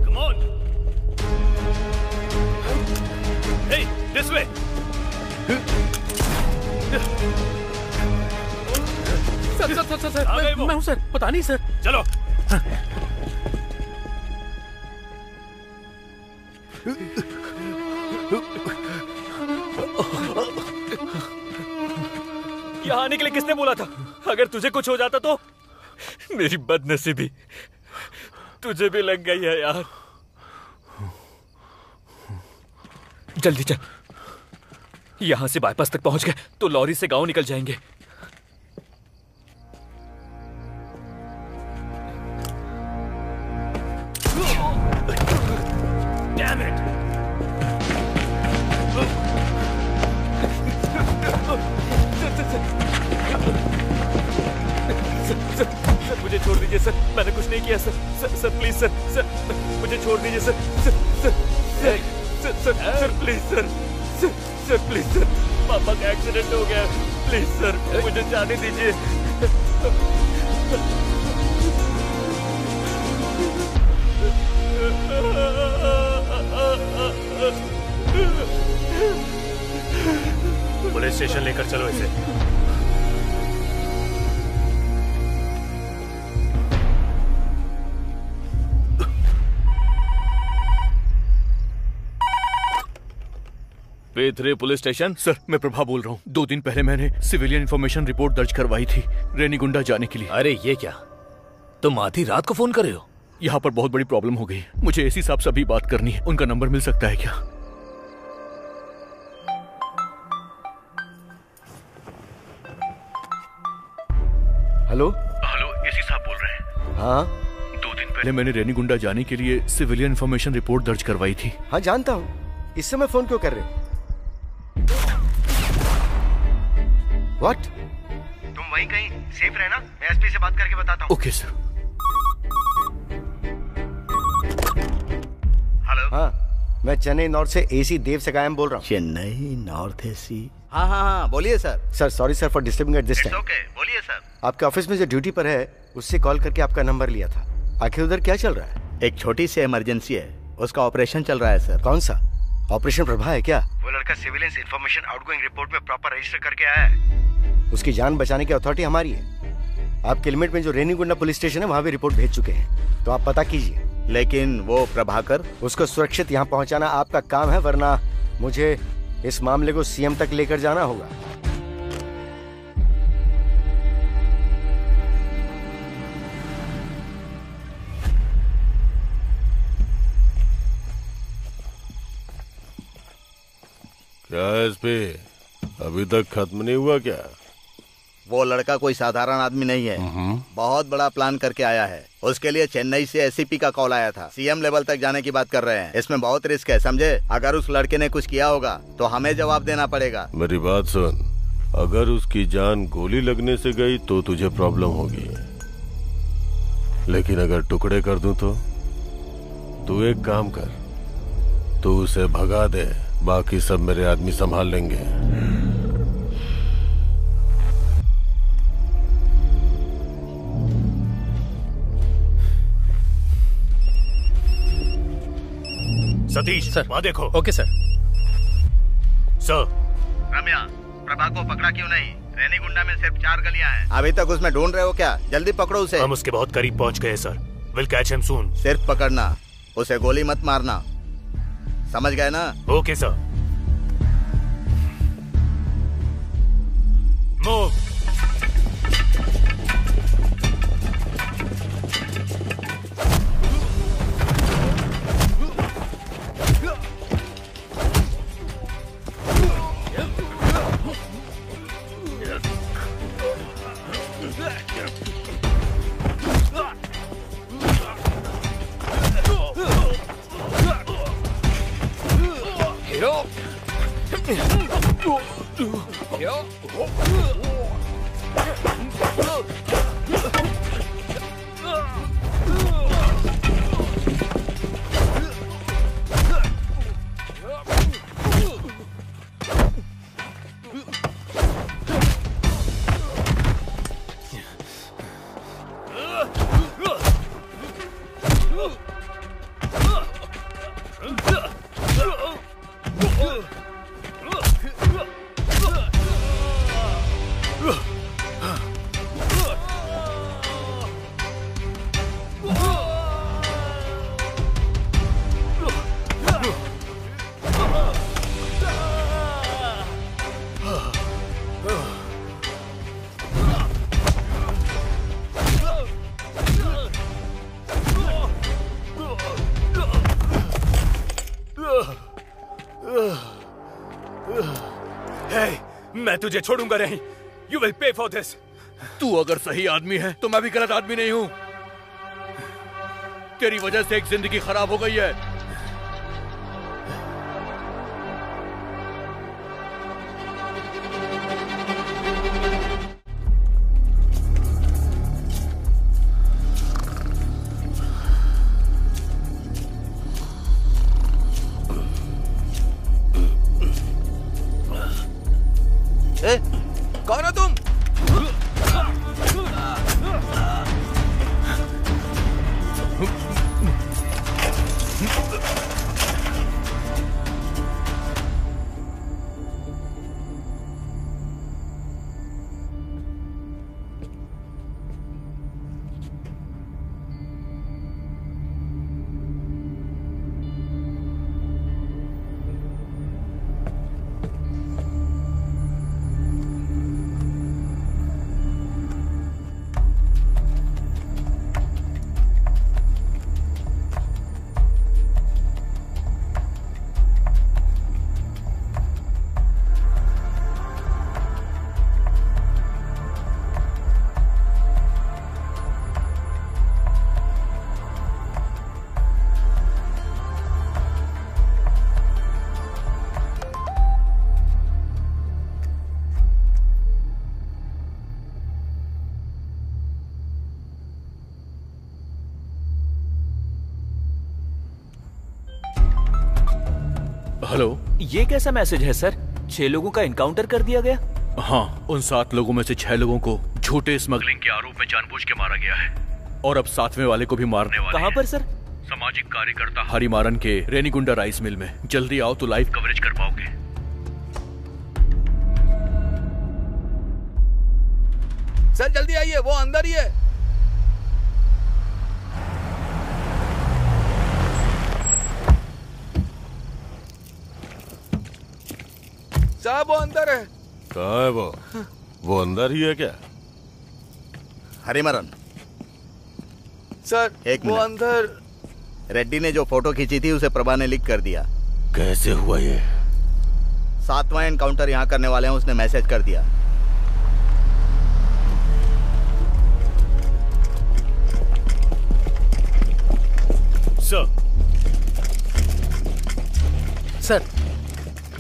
Speaker 13: Come on. Hey, this way.
Speaker 4: Sir मैं हूँ सर, पता नहीं सर।
Speaker 13: चलो।
Speaker 1: यहाँ आने के लिए किसने बोला था? अगर तुझे कुछ हो जाता तो? मेरी बदनसीबी तुझे भी लग गई है यार। जल्दी चल, यहां से बाईपास तक पहुंच गए तो लॉरी से गांव निकल जाएंगे।
Speaker 13: Damn it!
Speaker 1: सर मुझे छोड़ दीजिए सर, मैंने कुछ नहीं किया सर। सर प्लीज सर मुझे छोड़ दीजिए sir. Sir please sir please sir, पापा का एक्सीडेंट हो गया, प्लीज सर मुझे जाने दीजिए।
Speaker 13: पुलिस स्टेशन लेकर चलो इसे।
Speaker 2: P3 police station.
Speaker 8: सर मैं प्रभा बोल रहा हूँ। 2 दिन पहले मैंने सिविलियन इन्फॉर्मेशन रिपोर्ट दर्ज करवाई थी रेनीगुंडा जाने के लिए।
Speaker 2: अरे ये क्या, तुम आधी रात को फोन कर रहे हो?
Speaker 8: यहाँ पर बहुत बड़ी प्रॉब्लम हो गई, मुझे एसी साहब से अभी बात करनी है। उनका नंबर मिल सकता है क्या?
Speaker 3: हेलो
Speaker 8: एसी साहब बोल रहे हैं।
Speaker 3: हाँ
Speaker 8: 2 दिन पहले मैंने रेनीगुंडा जाने के लिए सिविलियन इन्फॉर्मेशन रिपोर्ट दर्ज करवाई थी।
Speaker 3: हाँ जानता हूँ, इस समय फोन क्यों कर रहे हो? What?
Speaker 14: तुम वहीं कहीं सेफ रहना, मैं एसपी से बात करके बताता हूँ।
Speaker 8: Okay sir.
Speaker 14: हेलो।
Speaker 3: हाँ मैं चेन्नई नॉर्थ से एसी देव सगायम बोल रहा हूँ।
Speaker 5: Chennai north AC? हाँ बोलिए sir.
Speaker 3: Sir sorry sir for disturbing at this time.
Speaker 14: Okay बोलिए सर।
Speaker 3: आपके ऑफिस में जो ड्यूटी पर है उससे कॉल करके आपका नंबर लिया था। आखिर उधर क्या चल रहा है?
Speaker 5: एक छोटी सी इमरजेंसी है, उसका ऑपरेशन चल रहा है सर।
Speaker 3: कौन सा ऑपरेशन? प्रभा है क्या?
Speaker 14: वो लड़का सिविलियंस इंफॉर्मेशन आउटगोइंग रिपोर्ट में प्रॉपर रजिस्टर करके आया है।
Speaker 3: उसकी जान बचाने की अथॉरिटी हमारी है। आपके लिमिट में जो रेनीगुंडा पुलिस स्टेशन है वहाँ भी रिपोर्ट भेज चुके हैं, तो आप पता कीजिए।
Speaker 5: लेकिन वो प्रभाकर,
Speaker 3: उसको सुरक्षित यहाँ पहुँचाना आपका काम है, वरना मुझे इस मामले को सीएम तक लेकर जाना होगा।
Speaker 10: क्या एसपी, अभी तक खत्म नहीं हुआ क्या?
Speaker 5: वो लड़का कोई साधारण आदमी नहीं है, बहुत बड़ा प्लान करके आया है। उसके लिए चेन्नई से एससीपी का कॉल आया था, सीएम लेवल तक जाने की बात कर रहे हैं। इसमें बहुत रिस्क है, समझे? अगर उस लड़के ने कुछ किया होगा तो हमें जवाब देना पड़ेगा।
Speaker 10: मेरी बात सुन, अगर उसकी जान गोली लगने से गई तो तुझे प्रॉब्लम होगी, लेकिन अगर टुकड़े कर दूं तो? तू एक काम कर, तू उसे भगा दे, बाकी सब मेरे आदमी संभाल लेंगे।
Speaker 13: सतीश सर, वहाँ देखो।
Speaker 4: Okay sir.
Speaker 13: सर
Speaker 14: रम्या, प्रभा को पकड़ा क्यों नहीं? रेनीगुंडा में सिर्फ 4 गलियां हैं।
Speaker 5: अभी तक उसमें ढूंढ रहे हो क्या? जल्दी पकड़ो उसे।
Speaker 13: हम उसके बहुत करीब पहुँच गए सर। विल कैच हिम सून।
Speaker 5: सिर्फ पकड़ना, उसे गोली मत मारना, समझ गए ना?
Speaker 13: Okay sir. मूव। मैं तुझे छोड़ूंगा नहीं। You will pay for this.
Speaker 8: तू अगर सही आदमी है तो मैं भी गलत आदमी नहीं हूं। तेरी वजह से एक जिंदगी खराब हो गई है।
Speaker 9: कौन हो तुम?
Speaker 8: हेलो,
Speaker 1: ये कैसा मैसेज है सर? 6 लोगों का इनकाउंटर कर दिया गया?
Speaker 8: हाँ, उन 7 लोगों में से 6 लोगों को झूठे स्मगलिंग के आरोप में जानबूझ के मारा गया है और अब 7वें वाले को भी मारने वाले।
Speaker 1: कहाँ पर सर?
Speaker 8: सामाजिक कार्यकर्ता हरिमारन के रेनीगुंडा राइस मिल में। जल्दी आओ तो लाइव कवरेज कर पाओगे।
Speaker 9: सर जल्दी आइए, वो अंदर ही है। साहब वो अंदर है।
Speaker 10: कहाँ है वो अंदर ही है क्या?
Speaker 5: हरिमरन
Speaker 9: सर
Speaker 5: एक
Speaker 9: वो
Speaker 5: मिनट।
Speaker 9: अंदर।
Speaker 5: रेड्डी ने जो फोटो खींची थी उसे प्रभा ने लिख कर दिया।
Speaker 10: कैसे हुआ ये?
Speaker 5: 7वां एनकाउंटर यहाँ करने वाले हैं, उसने मैसेज कर दिया।
Speaker 4: सर,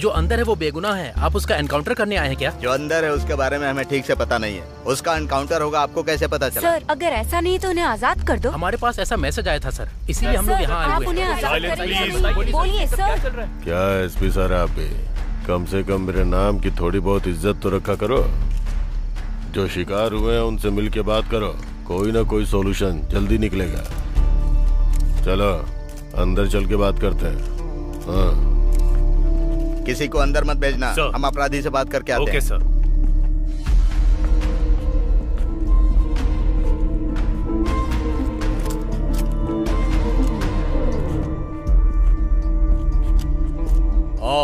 Speaker 4: जो अंदर है वो बेगुनाह है। आप उसका एनकाउंटर करने आए हैं क्या?
Speaker 5: जो अंदर है उसके बारे में हमें ठीक से पता नहीं है। उसका एनकाउंटर होगा, आपको कैसे पता चला?
Speaker 6: सर अगर ऐसा नहीं तो उन्हें आजाद कर दो।
Speaker 4: हमारे पास ऐसा मैसेज आया था सर, इसीलिए हम लोग यहाँ आए
Speaker 6: आप
Speaker 4: हुए
Speaker 6: उन्हें
Speaker 4: हैं।
Speaker 6: आजाद करिए। बोलिए सर।
Speaker 10: क्या एसपी सर, आप भी कम से कम मेरे नाम की थोड़ी बहुत इज्जत तो रखा करो। जो शिकार हुए हैं उनसे मिल के बात करो, कोई ना कोई सॉल्यूशन जल्दी निकलेगा। चलो अंदर चल के बात करते हैं। हाँ,
Speaker 5: किसी को अंदर मत भेजना, हम अपराधी से बात करके आते हैं।
Speaker 13: Okay sir.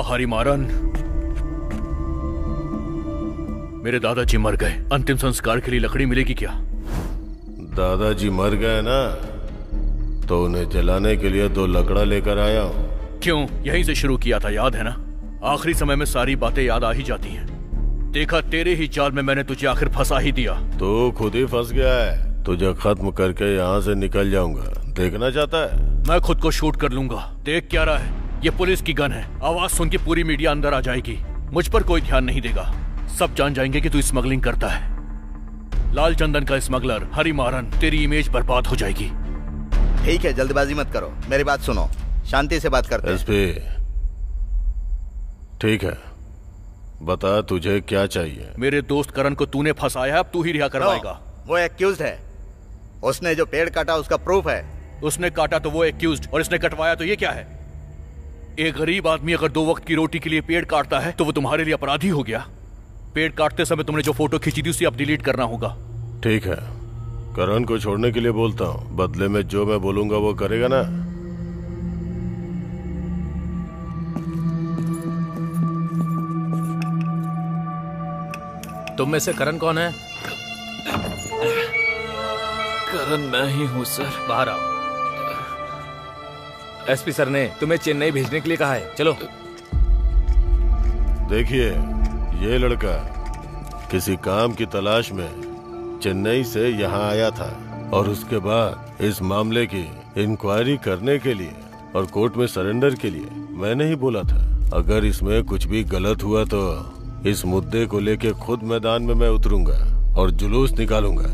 Speaker 8: हरिमारन, मेरे दादाजी मर गए। अंतिम संस्कार के लिए लकड़ी मिलेगी क्या?
Speaker 10: दादाजी मर गए ना, तो उन्हें जलाने के लिए 2 लकड़ा लेकर आया हूँ।
Speaker 8: क्यों? यहीं से शुरू किया था, याद है ना? आखिरी समय में सारी बातें याद आ ही जाती हैं। देखा, तेरे ही जाल में मैंने तुझे आखिर फंसा ही दिया।
Speaker 10: तो खुद ही फंस गया है। तुझे खत्म करके यहाँ से निकल जाऊंगा। देखना चाहता है?
Speaker 8: मैं खुद को शूट कर लूंगा। देख क्या रहा है? ये पुलिस की गन है। आवाज सुन के पूरी मीडिया अंदर आ जाएगी। मुझ पर कोई ध्यान नहीं देगा। सब जान जाएंगे कि तू स्मगलिंग करता है। लाल चंदन का स्मगलर हरिमारन, तेरी इमेज बर्बाद हो जाएगी।
Speaker 5: ठीक है, जल्दबाजी मत करो, मेरी बात सुनो, शांति से बात करते हैं।
Speaker 10: एसपी, ठीक है, बता तुझे क्या चाहिए।
Speaker 8: मेरे दोस्त करण को तूने फंसाया है, अब तू ही रिहा करवाएगा।
Speaker 5: वो एक्यूज्ड है, उसने जो पेड़ काटा उसका प्रूफ है।
Speaker 8: उसने काटा तो वो एक्यूज्ड, और इसने कटवाया तो ये क्या है? एक गरीब आदमी अगर 2 वक्त की रोटी के लिए पेड़ काटता है तो वो तुम्हारे लिए अपराधी हो गया। पेड़ काटते समय तुमने जो फोटो खींची थी उसे अब डिलीट करना होगा।
Speaker 10: ठीक है, करण को छोड़ने के लिए बोलता हूँ, बदले में जो मैं बोलूंगा वो करेगा ना।
Speaker 4: तुम में से करण कौन है?
Speaker 1: करण मैं ही हूँ सर।
Speaker 4: बाहर आओ।
Speaker 2: एसपी सर ने तुम्हें चेन्नई भेजने के लिए कहा है, चलो।
Speaker 10: देखिए, ये लड़का किसी काम की तलाश में चेन्नई से यहाँ आया था और उसके बाद इस मामले की इंक्वायरी करने के लिए और कोर्ट में सरेंडर के लिए मैंने ही बोला था। अगर इसमें कुछ भी गलत हुआ तो इस मुद्दे को लेके खुद मैदान में मैं उतरूंगा और जुलूस निकालूंगा।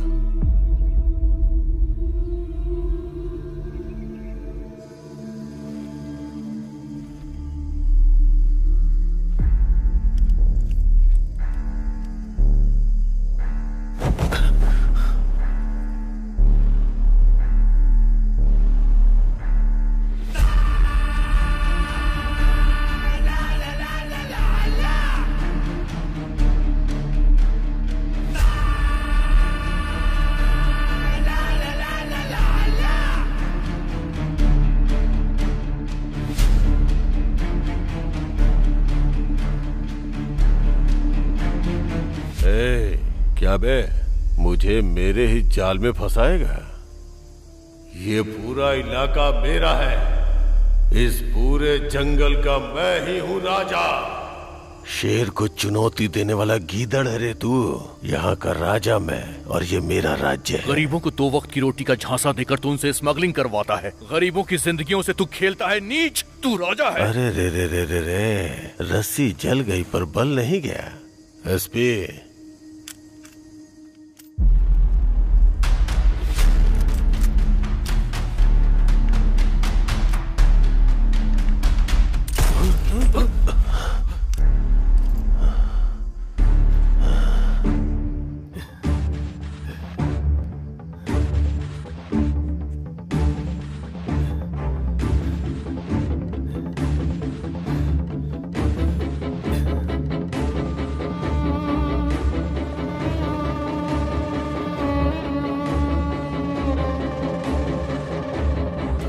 Speaker 10: क्या बे, मुझे मेरे ही जाल में फंसाएगा? ये पूरा इलाका मेरा है, इस पूरे जंगल का मैं ही हूँ राजा। शेर को चुनौती देने वाला गीदड़ है रे तू। यहाँ का राजा मैं और ये मेरा राज्य है।
Speaker 8: गरीबों को 2 वक्त की रोटी का झांसा देकर तू उनसे स्मगलिंग करवाता है। गरीबों की जिंदगियों से तू खेलता है नीच। तू राजा है।
Speaker 10: अरे रे रे रे रे रे, रस्सी जल गई पर बल नहीं गया। एसपी,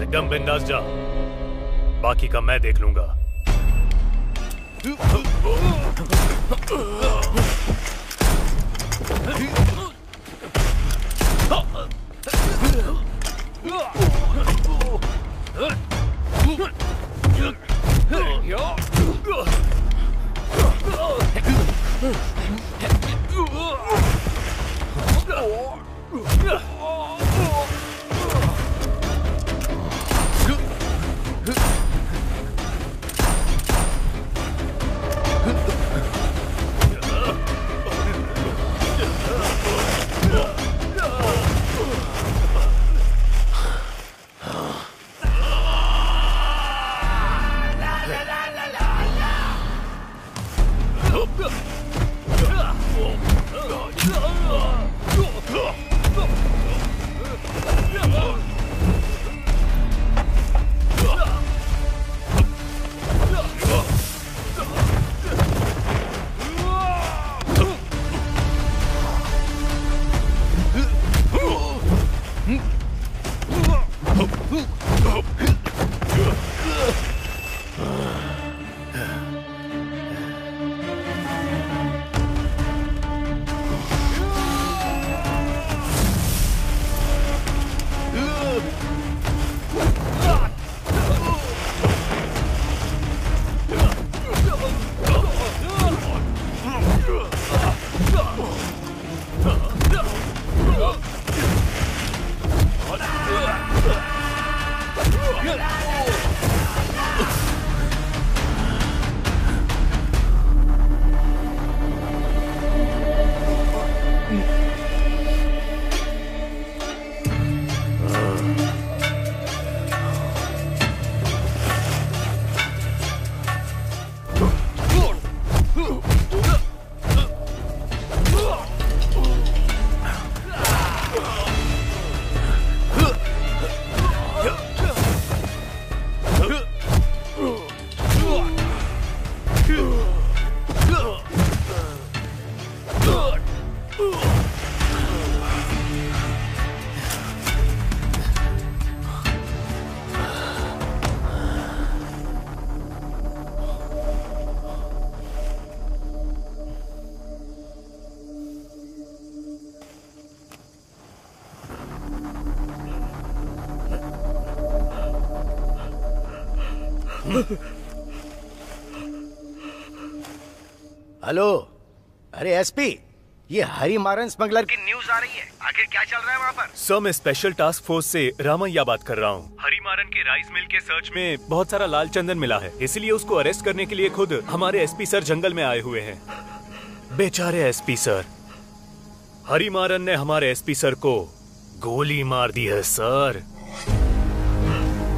Speaker 13: एकदम बिंदास जा, बाकी का मैं देख लूंगा।
Speaker 3: हेलो, अरे एसपी, ये हरी मारन स्मगलर की न्यूज आ रही है। आखिर क्या चल रहा है वहाँ पर?
Speaker 13: सर, मैं स्पेशल टास्क फोर्स से रामैया बात कर रहा हूँ। हरी मारन के राइस मिल के सर्च में बहुत सारा लाल चंदन मिला है, इसलिए उसको अरेस्ट करने के लिए खुद हमारे एसपी सर जंगल में आए हुए हैं। बेचारे एसपी सर, हरी मारन ने हमारे एसपी सर को गोली मार दी है sir.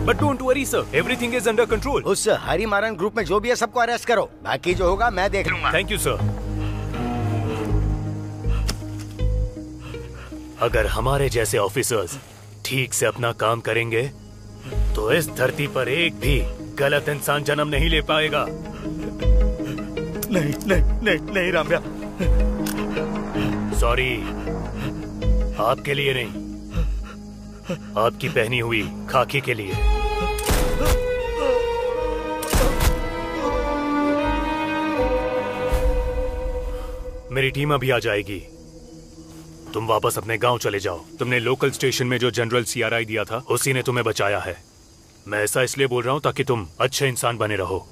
Speaker 13: But don't worry sir, everything is under control.
Speaker 3: उस हरी मारन ग्रुप में जो भी है सबको अरेस्ट करो, बाकी जो होगा मैं देख लूंगा।
Speaker 13: Thank you sir. अगर हमारे जैसे ऑफिसर्स ठीक से अपना काम करेंगे तो इस धरती पर एक भी गलत इंसान जन्म नहीं ले पाएगा।
Speaker 3: नहीं नहीं नहीं नहीं रामैया,
Speaker 13: सॉरी, आपके लिए नहीं, आपकी पहनी हुई खाकी के लिए। मेरी टीम अभी आ जाएगी, तुम वापस अपने गांव चले जाओ। तुमने लोकल स्टेशन में जो जनरल CRI दिया था उसी ने तुम्हें बचाया है। मैं ऐसा इसलिए बोल रहा हूं ताकि तुम अच्छे इंसान बने रहो।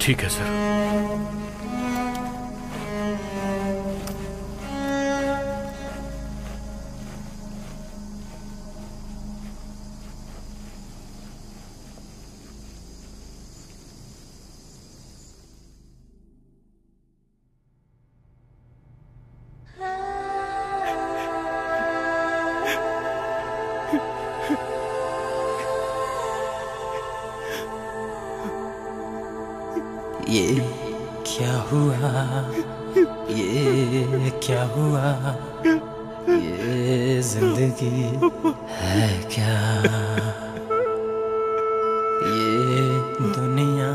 Speaker 8: ठीक है सर।
Speaker 15: ये क्या हुआ, ये क्या हुआ, ये जिंदगी है क्या, ये दुनिया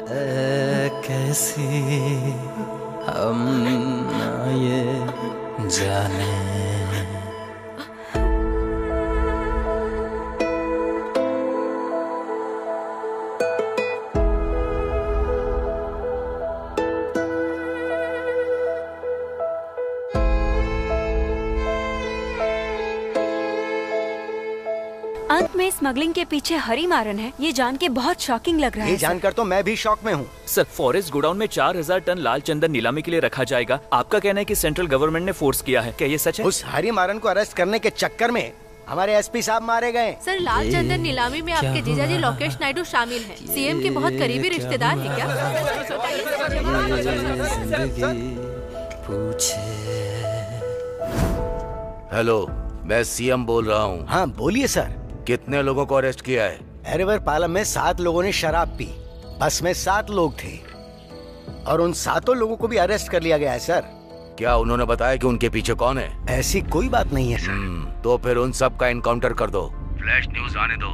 Speaker 15: है कैसी, हम ना ये जाने।
Speaker 6: अंत में स्मगलिंग के पीछे हरी मारन है, ये जान के बहुत शॉकिंग लग रहा है।
Speaker 3: ये जानकर तो मैं भी शॉक में हूँ।
Speaker 1: सर, फॉरेस्ट गोडाउन में 4000 टन लाल चंदन नीलामी के लिए रखा जाएगा। आपका कहना है कि सेंट्रल गवर्नमेंट ने फोर्स किया है, क्या ये सच है?
Speaker 3: उस हरी मारन को अरेस्ट करने के चक्कर में हमारे एसपी साहब मारे गए।
Speaker 7: सर, लाल चंदन नीलामी में आपके जीजाजी लोकेश नायडू शामिल हैं। सीएम के बहुत करीबी रिश्तेदार हैं क्या?
Speaker 9: हेलो, मैं सीएम बोल रहा हूँ।
Speaker 3: हाँ बोलिए सर।
Speaker 9: कितने लोगों को अरेस्ट किया है?
Speaker 3: एरेवर पालम में 7 लोगों ने शराब पी, बस में 7 लोग थे और उन 7 लोगों को भी अरेस्ट कर लिया गया है सर।
Speaker 9: क्या उन्होंने बताया कि उनके पीछे कौन है?
Speaker 3: ऐसी कोई बात नहीं है सर।
Speaker 9: तो फिर उन सब का एनकाउंटर कर दो, फ्लैश न्यूज आने दो।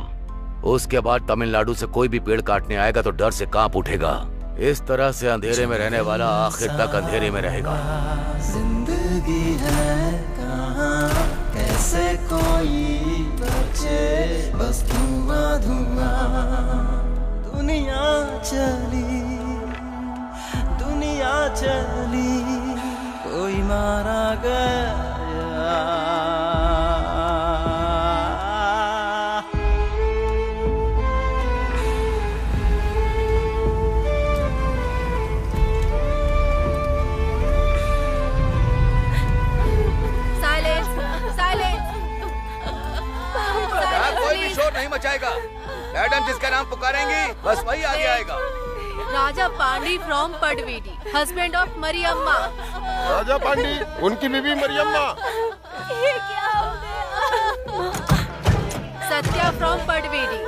Speaker 9: उसके बाद तमिलनाडु से कोई भी पेड़ काटने आएगा तो डर से कांप उठेगा। इस तरह से अंधेरे में रहने वाला आखिर तक अंधेरे में रहेगा।
Speaker 15: जिंदगी है कहाँ, कैसे कोई बचे, बस धुआं धुआं। दुनिया चली, दुनिया चली, कोई मारा गया।
Speaker 9: शोर नहीं मचाएगा। मैडम जिसका नाम पुकारेंगी बस वही आगे आएगा।
Speaker 7: Raja Pandi from Padavedi, husband of Mariyamma.
Speaker 10: Raja Pandi, उनकी बीवी मरियम्मा।
Speaker 7: ये क्या हो गया? Satya from Padavedi,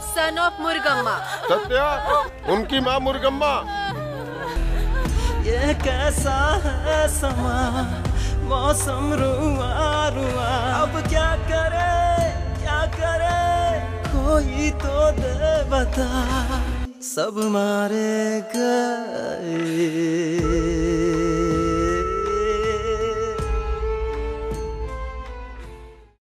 Speaker 7: son of Murgamma.
Speaker 10: Satya, उनकी माँ मुर्गम्मा।
Speaker 15: ये कैसा है समा, मौसम रुआ रुआ। अब क्या करे, क्या करे, कोई तो दे बता। सब मारे गए